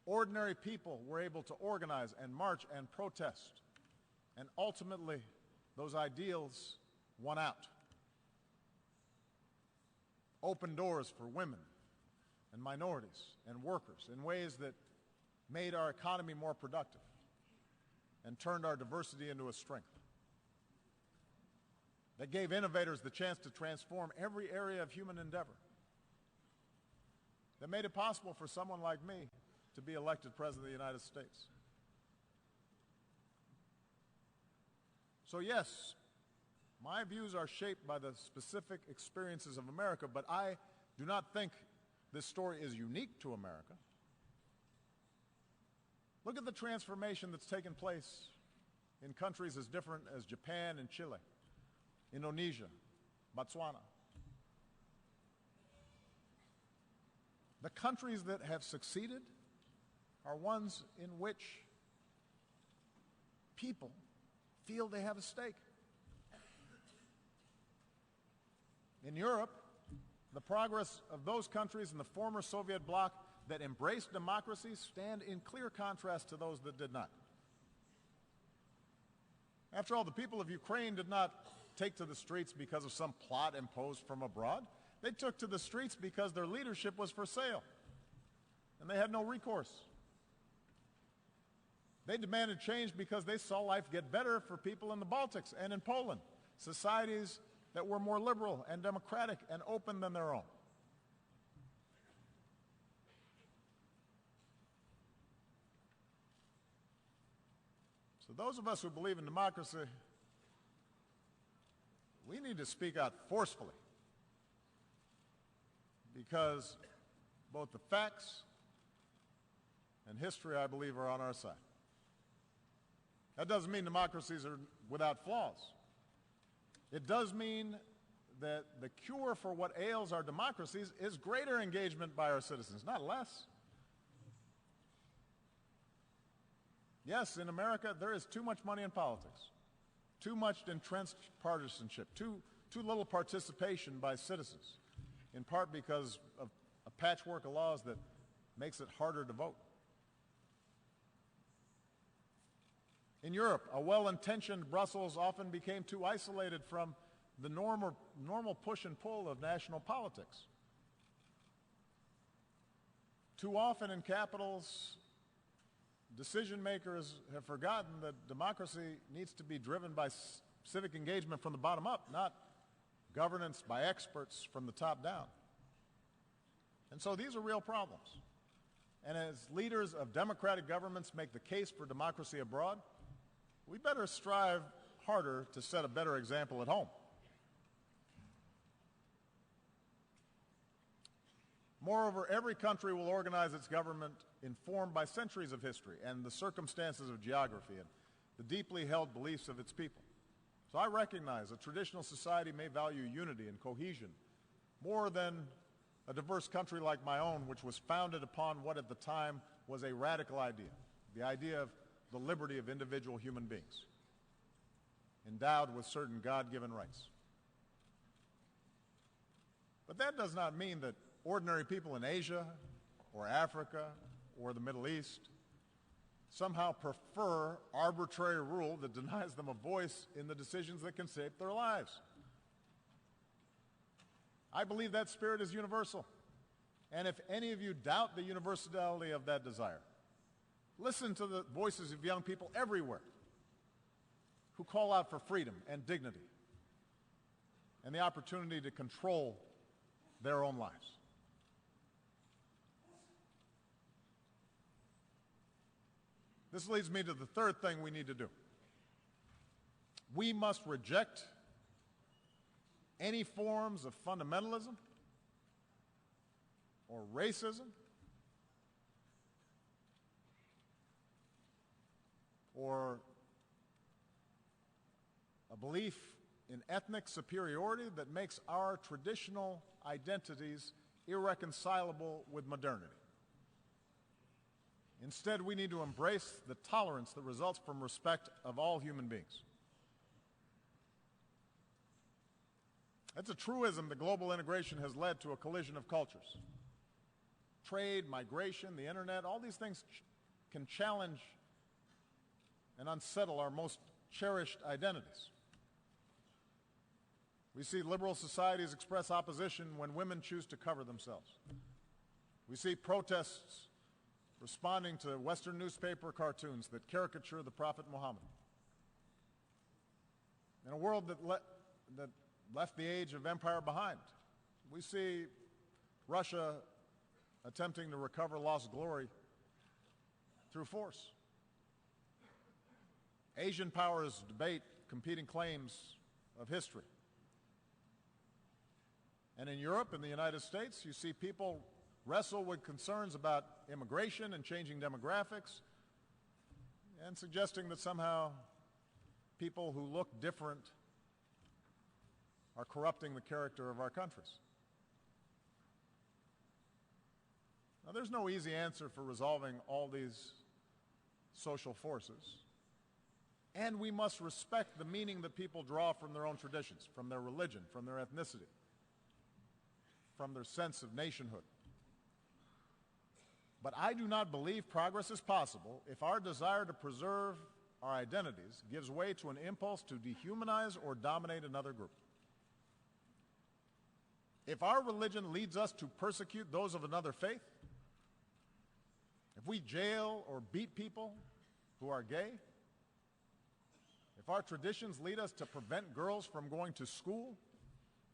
ordinary people were able to organize and march and protest, and ultimately those ideals won out. Opened doors for women and minorities and workers in ways that made our economy more productive and turned our diversity into a strength. That gave innovators the chance to transform every area of human endeavor. That made it possible for someone like me to be elected President of the United States. So yes, my views are shaped by the specific experiences of America, but I do not think this story is unique to America. Look at the transformation that's taken place in countries as different as Japan and Chile, Indonesia, Botswana. The countries that have succeeded are ones in which people feel they have a stake. In Europe, the progress of those countries in the former Soviet bloc that embraced democracy stand in clear contrast to those that did not. After all, the people of Ukraine did not take to the streets because of some plot imposed from abroad. They took to the streets because their leadership was for sale, and they had no recourse. They demanded change because they saw life get better for people in the Baltics and in Poland, societies that were more liberal and democratic and open than their own. So those of us who believe in democracy, we need to speak out forcefully, because both the facts and history, I believe, are on our side. That doesn't mean democracies are without flaws. It does mean that the cure for what ails our democracies is greater engagement by our citizens, not less. Yes, in America, there is too much money in politics, too much entrenched partisanship, too little participation by citizens, in part because of a patchwork of laws that makes it harder to vote. In Europe, a well-intentioned Brussels often became too isolated from the normal push and pull of national politics. Too often in capitals, decision makers have forgotten that democracy needs to be driven by civic engagement from the bottom up, not governance by experts from the top down. And so these are real problems. And as leaders of democratic governments make the case for democracy abroad, we better strive harder to set a better example at home. Moreover, every country will organize its government informed by centuries of history and the circumstances of geography and the deeply held beliefs of its people. So I recognize a traditional society may value unity and cohesion more than a diverse country like my own, which was founded upon what at the time was a radical idea, the idea of the liberty of individual human beings, endowed with certain God-given rights. But that does not mean that ordinary people in Asia or Africa or the Middle East somehow prefer arbitrary rule that denies them a voice in the decisions that can shape their lives. I believe that spirit is universal. And if any of you doubt the universality of that desire, listen to the voices of young people everywhere who call out for freedom and dignity and the opportunity to control their own lives. This leads me to the third thing we need to do. We must reject any forms of fundamentalism or racism or a belief in ethnic superiority that makes our traditional identities irreconcilable with modernity. Instead, we need to embrace the tolerance that results from respect of all human beings. It's a truism that global integration has led to a collision of cultures. Trade, migration, the internet, all these things can challenge and unsettle our most cherished identities. We see liberal societies express opposition when women choose to cover themselves. We see protests responding to Western newspaper cartoons that caricature the Prophet Muhammad. In a world that left the age of empire behind, we see Russia attempting to recover lost glory through force. Asian powers debate competing claims of history. And in Europe and the United States, you see people wrestle with concerns about immigration and changing demographics and suggesting that somehow people who look different are corrupting the character of our countries. Now, there's no easy answer for resolving all these social forces, and we must respect the meaning that people draw from their own traditions, from their religion, from their ethnicity, from their sense of nationhood. But I do not believe progress is possible if our desire to preserve our identities gives way to an impulse to dehumanize or dominate another group. If our religion leads us to persecute those of another faith, if we jail or beat people who are gay, if our traditions lead us to prevent girls from going to school,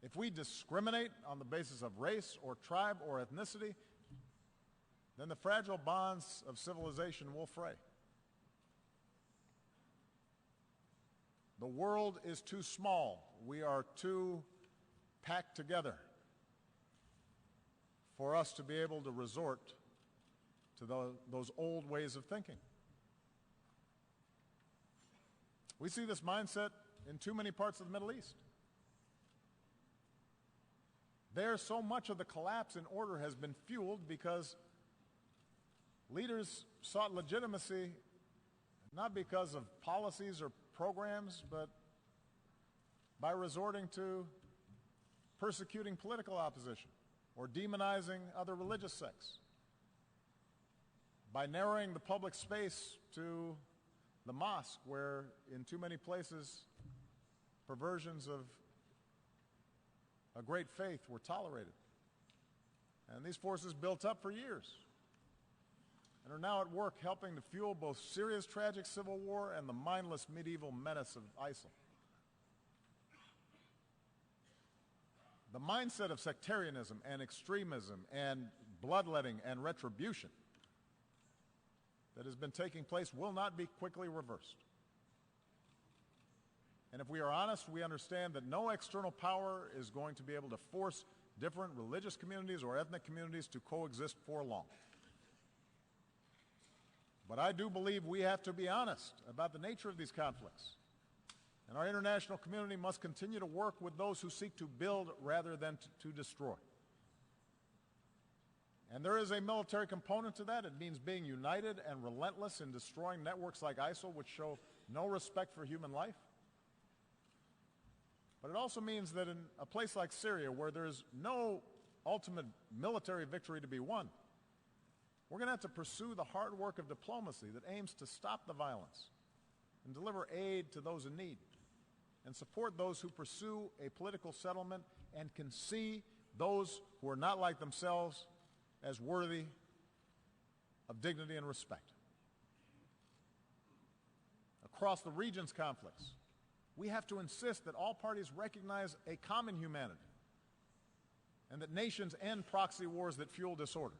if we discriminate on the basis of race or tribe or ethnicity, then the fragile bonds of civilization will fray. The world is too small. We are too packed together for us to be able to resort to those old ways of thinking. We see this mindset in too many parts of the Middle East. There, so much of the collapse in order has been fueled because leaders sought legitimacy not because of policies or programs, but by resorting to persecuting political opposition or demonizing other religious sects, by narrowing the public space to the mosque, where in too many places perversions of a great faith were tolerated. And these forces built up for years and are now at work helping to fuel both Syria's tragic civil war and the mindless medieval menace of ISIL. The mindset of sectarianism and extremism and bloodletting and retribution that has been taking place will not be quickly reversed. And if we are honest, we understand that no external power is going to be able to force different religious communities or ethnic communities to coexist for long. But I do believe we have to be honest about the nature of these conflicts. And our international community must continue to work with those who seek to build rather than to destroy. And there is a military component to that. It means being united and relentless in destroying networks like ISIL, which show no respect for human life. But it also means that in a place like Syria, where there is no ultimate military victory to be won, we're going to have to pursue the hard work of diplomacy that aims to stop the violence and deliver aid to those in need and support those who pursue a political settlement and can see those who are not like themselves as worthy of dignity and respect. Across the region's conflicts, we have to insist that all parties recognize a common humanity and that nations end proxy wars that fuel disorder.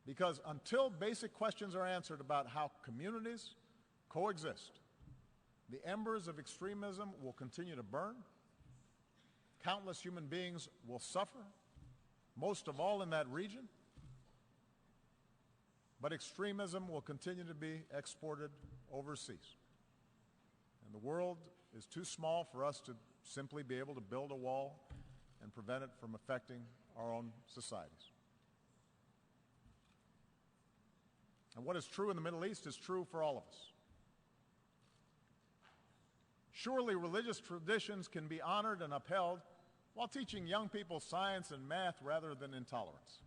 Because until basic questions are answered about how communities coexist, the embers of extremism will continue to burn, countless human beings will suffer, most of all in that region, but extremism will continue to be exported overseas. And the world is too small for us to simply be able to build a wall and prevent it from affecting our own societies. And what is true in the Middle East is true for all of us. Surely religious traditions can be honored and upheld while teaching young people science and math rather than intolerance.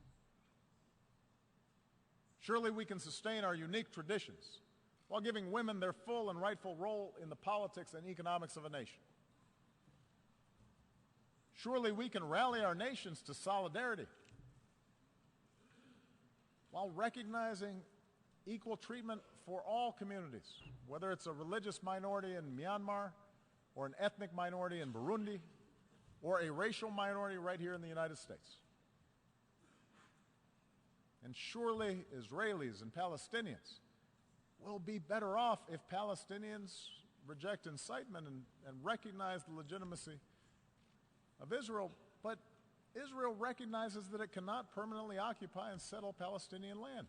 Surely we can sustain our unique traditions while giving women their full and rightful role in the politics and economics of a nation. Surely we can rally our nations to solidarity while recognizing equal treatment for all communities, whether it's a religious minority in Myanmar or an ethnic minority in Burundi or a racial minority right here in the United States. And surely Israelis and Palestinians will be better off if Palestinians reject incitement and recognize the legitimacy of Israel. But Israel recognizes that it cannot permanently occupy and settle Palestinian land.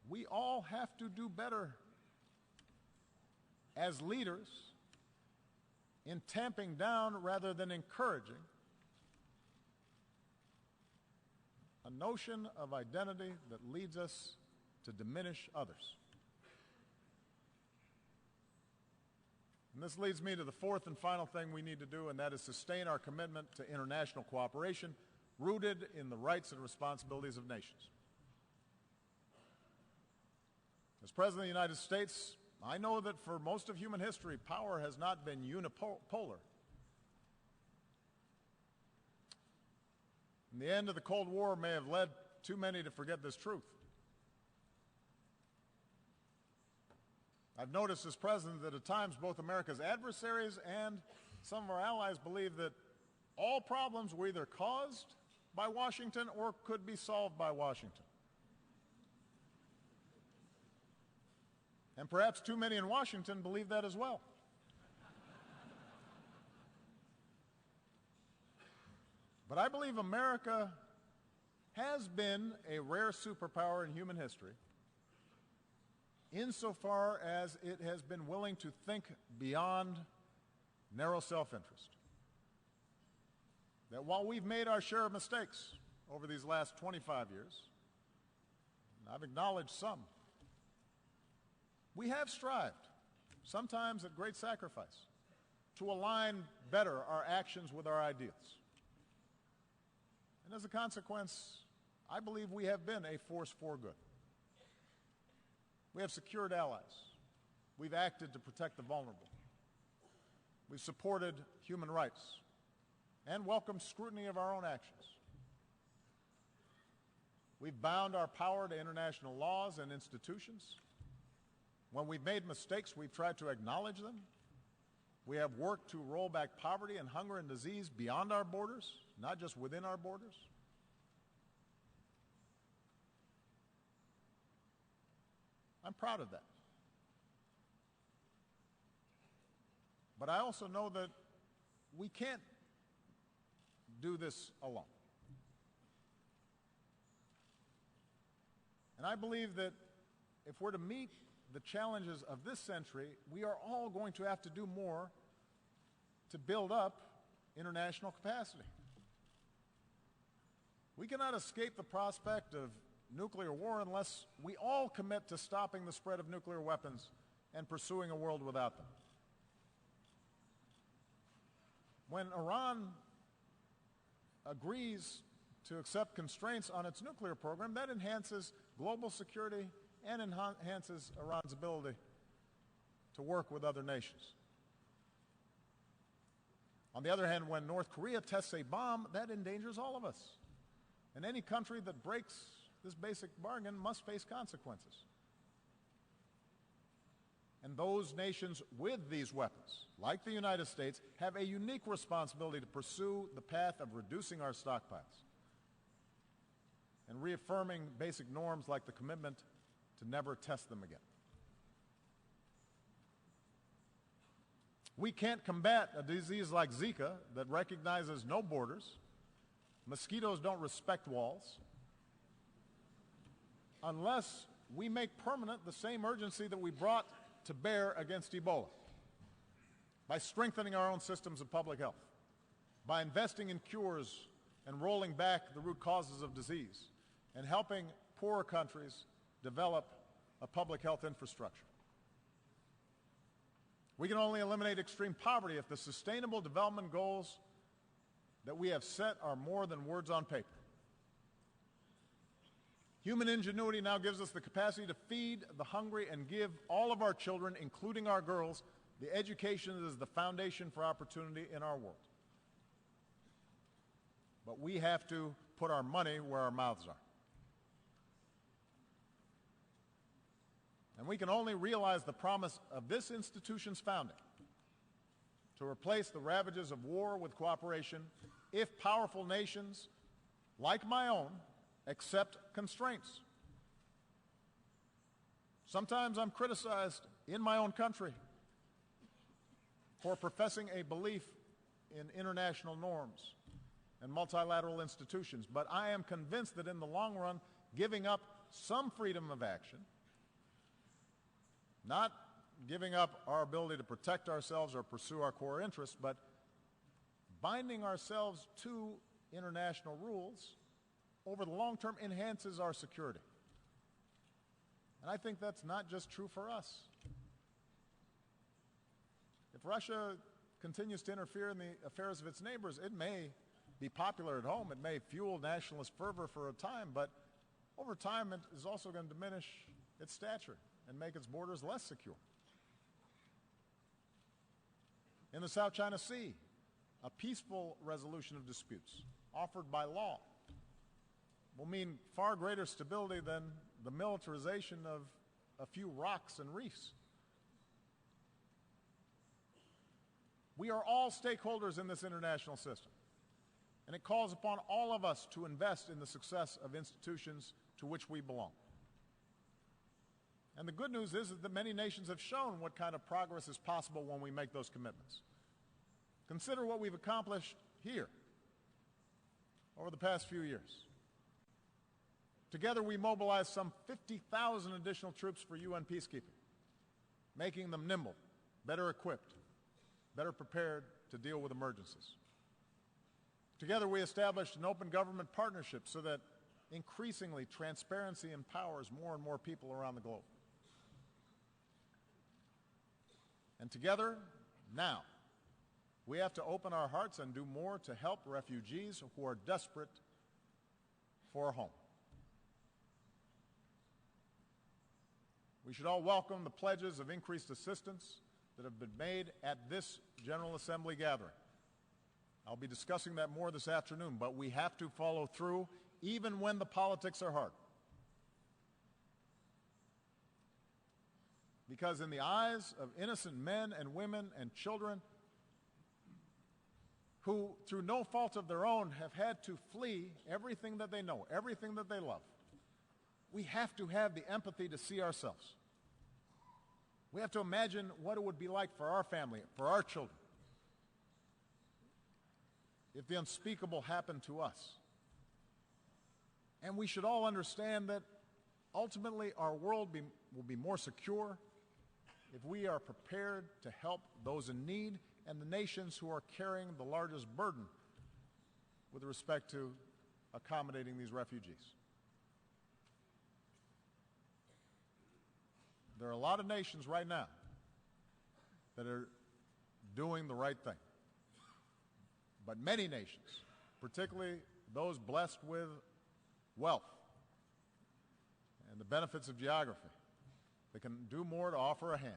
We all have to do better as leaders in tamping down rather than encouraging a notion of identity that leads us to diminish others. And this leads me to the fourth and final thing we need to do, and that is sustain our commitment to international cooperation rooted in the rights and responsibilities of nations. As President of the United States, I know that for most of human history, power has not been unipolar. And the end of the Cold War may have led too many to forget this truth. I've noticed as president that at times both America's adversaries and some of our allies believe that all problems were either caused by Washington or could be solved by Washington. And perhaps too many in Washington believe that as well. But I believe America has been a rare superpower in human history insofar as it has been willing to think beyond narrow self-interest. That while we've made our share of mistakes over these last 25 years, and I've acknowledged some, we have strived, sometimes at great sacrifice, to align better our actions with our ideals. And as a consequence, I believe we have been a force for good. We have secured allies. We've acted to protect the vulnerable. We've supported human rights and welcomed scrutiny of our own actions. We've bound our power to international laws and institutions. When we've made mistakes, we've tried to acknowledge them. We have worked to roll back poverty and hunger and disease beyond our borders, not just within our borders. I'm proud of that. But I also know that we can't do this alone. And I believe that if we're to meet the challenges of this century, we are all going to have to do more to build up international capacity. We cannot escape the prospect of nuclear war unless we all commit to stopping the spread of nuclear weapons and pursuing a world without them. When Iran agrees to accept constraints on its nuclear program, that enhances global security and enhances Iran's ability to work with other nations. On the other hand, when North Korea tests a bomb, that endangers all of us. And any country that breaks this basic bargain must face consequences. And those nations with these weapons, like the United States, have a unique responsibility to pursue the path of reducing our stockpiles and reaffirming basic norms like the commitment to never test them again. We can't combat a disease like Zika that recognizes no borders. Mosquitoes don't respect walls unless we make permanent the same urgency that we brought to bear against Ebola, by strengthening our own systems of public health, by investing in cures and rolling back the root causes of disease, and helping poorer countries develop a public health infrastructure. We can only eliminate extreme poverty if the sustainable development goals that we have set are more than words on paper. Human ingenuity now gives us the capacity to feed the hungry and give all of our children, including our girls, the education that is the foundation for opportunity in our world. But we have to put our money where our mouths are. And we can only realize the promise of this institution's founding to replace the ravages of war with cooperation if powerful nations, like my own, accept constraints. Sometimes I'm criticized in my own country for professing a belief in international norms and multilateral institutions, but I am convinced that in the long run, giving up some freedom of action, not giving up our ability to protect ourselves or pursue our core interests, but binding ourselves to international rules over the long term enhances our security. And I think that's not just true for us. If Russia continues to interfere in the affairs of its neighbors, it may be popular at home, it may fuel nationalist fervor for a time, but over time it is also going to diminish its stature and make its borders less secure. In the South China Sea, a peaceful resolution of disputes offered by law will mean far greater stability than the militarization of a few rocks and reefs. We are all stakeholders in this international system, and it calls upon all of us to invest in the success of institutions to which we belong. And the good news is that many nations have shown what kind of progress is possible when we make those commitments. Consider what we've accomplished here over the past few years. Together, we mobilized some 50,000 additional troops for UN peacekeeping, making them nimble, better equipped, better prepared to deal with emergencies. Together, we established an open government partnership so that increasingly transparency empowers more and more people around the globe. And together, now, we have to open our hearts and do more to help refugees who are desperate for a home. We should all welcome the pledges of increased assistance that have been made at this General Assembly gathering. I'll be discussing that more this afternoon, but we have to follow through even when the politics are hard. Because in the eyes of innocent men and women and children who, through no fault of their own, have had to flee everything that they know, everything that they love, we have to have the empathy to see ourselves We have to imagine what it would be like for our family, for our children, if the unspeakable happened to us. And we should all understand that ultimately our world will be more secure if we are prepared to help those in need and the nations who are carrying the largest burden with respect to accommodating these refugees. There are a lot of nations right now that are doing the right thing. But many nations, particularly those blessed with wealth and the benefits of geography, they can do more to offer a hand.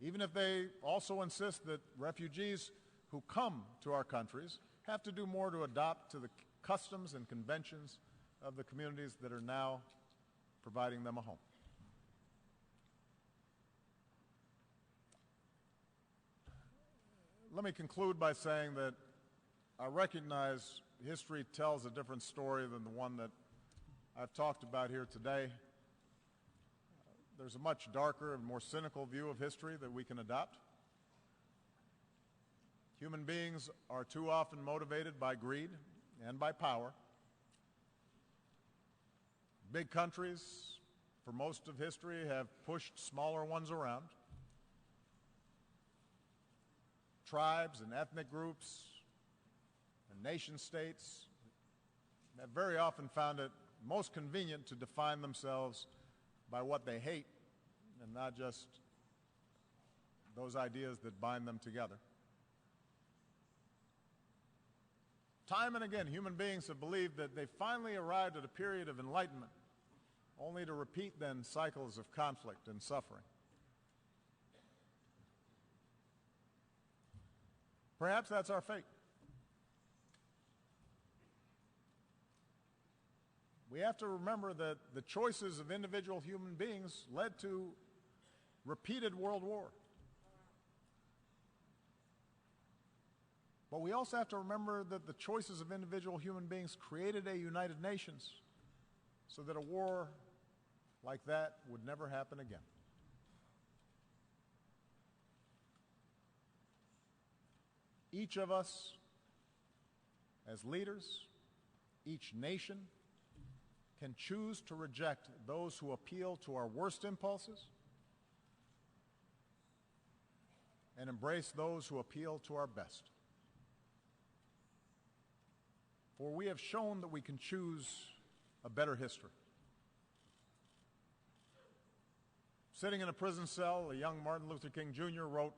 Even if they also insist that refugees who come to our countries have to do more to adopt to the customs and conventions of the communities that are now providing them a home. Let me conclude by saying that I recognize history tells a different story than the one that I've talked about here today. There's a much darker and more cynical view of history that we can adopt. Human beings are too often motivated by greed and by power. Big countries, for most of history, have pushed smaller ones around. Tribes and ethnic groups and nation states have very often found it most convenient to define themselves by what they hate and not just those ideas that bind them together. Time and again, human beings have believed that they finally arrived at a period of enlightenment, only to repeat then cycles of conflict and suffering. Perhaps that's our fate. We have to remember that the choices of individual human beings led to repeated world war. But we also have to remember that the choices of individual human beings created a United Nations so that a war like that would never happen again. Each of us, as leaders, each nation, can choose to reject those who appeal to our worst impulses and embrace those who appeal to our best. For we have shown that we can choose a better history. Sitting in a prison cell, a young Martin Luther King Jr. wrote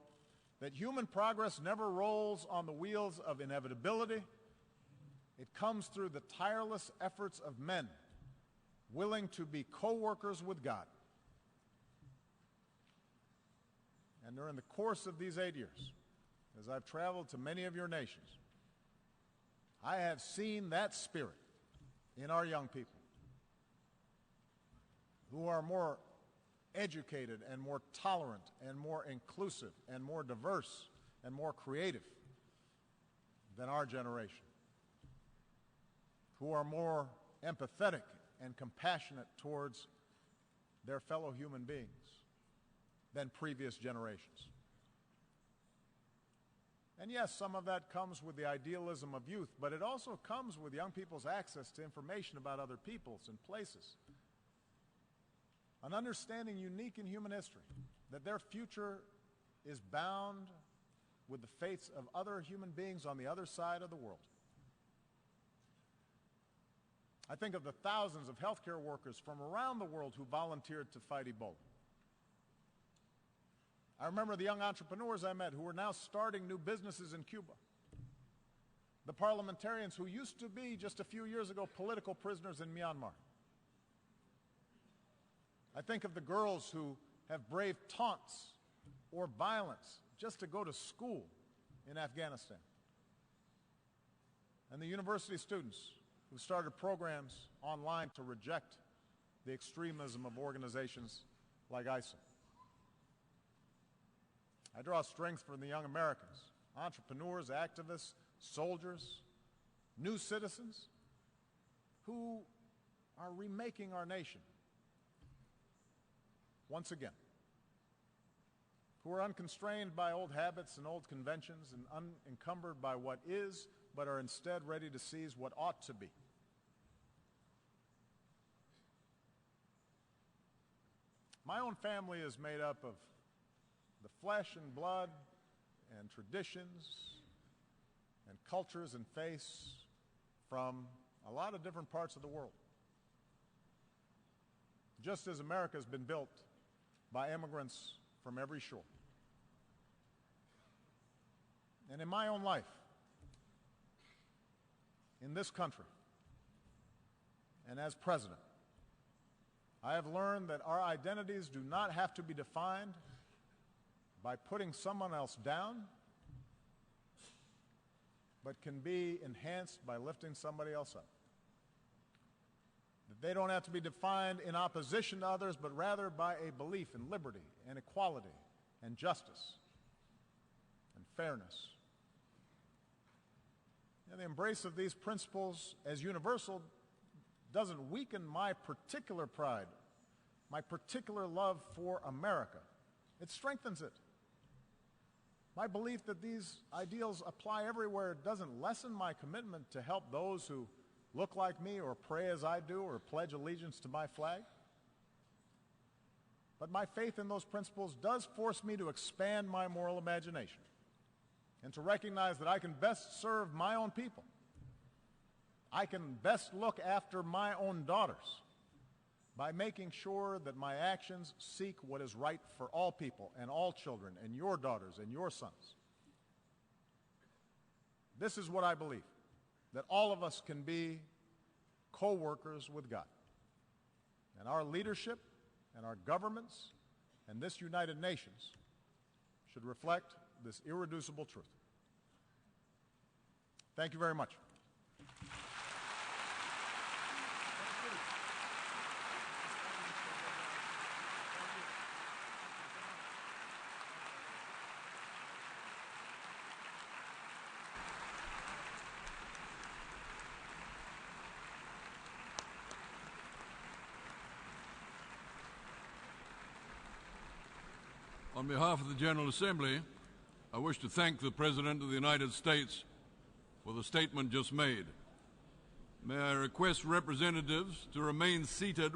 that human progress never rolls on the wheels of inevitability. It comes through the tireless efforts of men willing to be co-workers with God. And during the course of these 8 years, as I've traveled to many of your nations, I have seen that spirit in our young people who are more educated and more tolerant and more inclusive and more diverse and more creative than our generation, who are more empathetic and compassionate towards their fellow human beings than previous generations. And yes, some of that comes with the idealism of youth, but it also comes with young people's access to information about other peoples and places. An understanding unique in human history, that their future is bound with the fates of other human beings on the other side of the world. I think of the thousands of healthcare workers from around the world who volunteered to fight Ebola. I remember the young entrepreneurs I met who are now starting new businesses in Cuba. The parliamentarians who used to be, just a few years ago, political prisoners in Myanmar. I think of the girls who have braved taunts or violence just to go to school in Afghanistan. And the university students who started programs online to reject the extremism of organizations like ISIL. I draw strength from the young Americans, entrepreneurs, activists, soldiers, new citizens who are remaking our nation once again, who are unconstrained by old habits and old conventions and unencumbered by what is, but are instead ready to seize what ought to be. My own family is made up of the flesh and blood and traditions and cultures and faiths from a lot of different parts of the world. Just as America has been built by immigrants from every shore. And in my own life, in this country, and as president, I have learned that our identities do not have to be defined by putting someone else down, but can be enhanced by lifting somebody else up. That they don't have to be defined in opposition to others, but rather by a belief in liberty and equality and justice and fairness. And the embrace of these principles as universal doesn't weaken my particular pride, my particular love for America. It strengthens it. My belief that these ideals apply everywhere doesn't lessen my commitment to help those who look like me or pray as I do or pledge allegiance to my flag. But my faith in those principles does force me to expand my moral imagination and to recognize that I can best serve my own people. I can best look after my own daughters by making sure that my actions seek what is right for all people and all children and your daughters and your sons. This is what I believe, that all of us can be co-workers with God. And our leadership and our governments and this United Nations should reflect this irreducible truth. Thank you very much. On behalf of the General Assembly, I wish to thank the President of the United States for the statement just made. May I request representatives to remain seated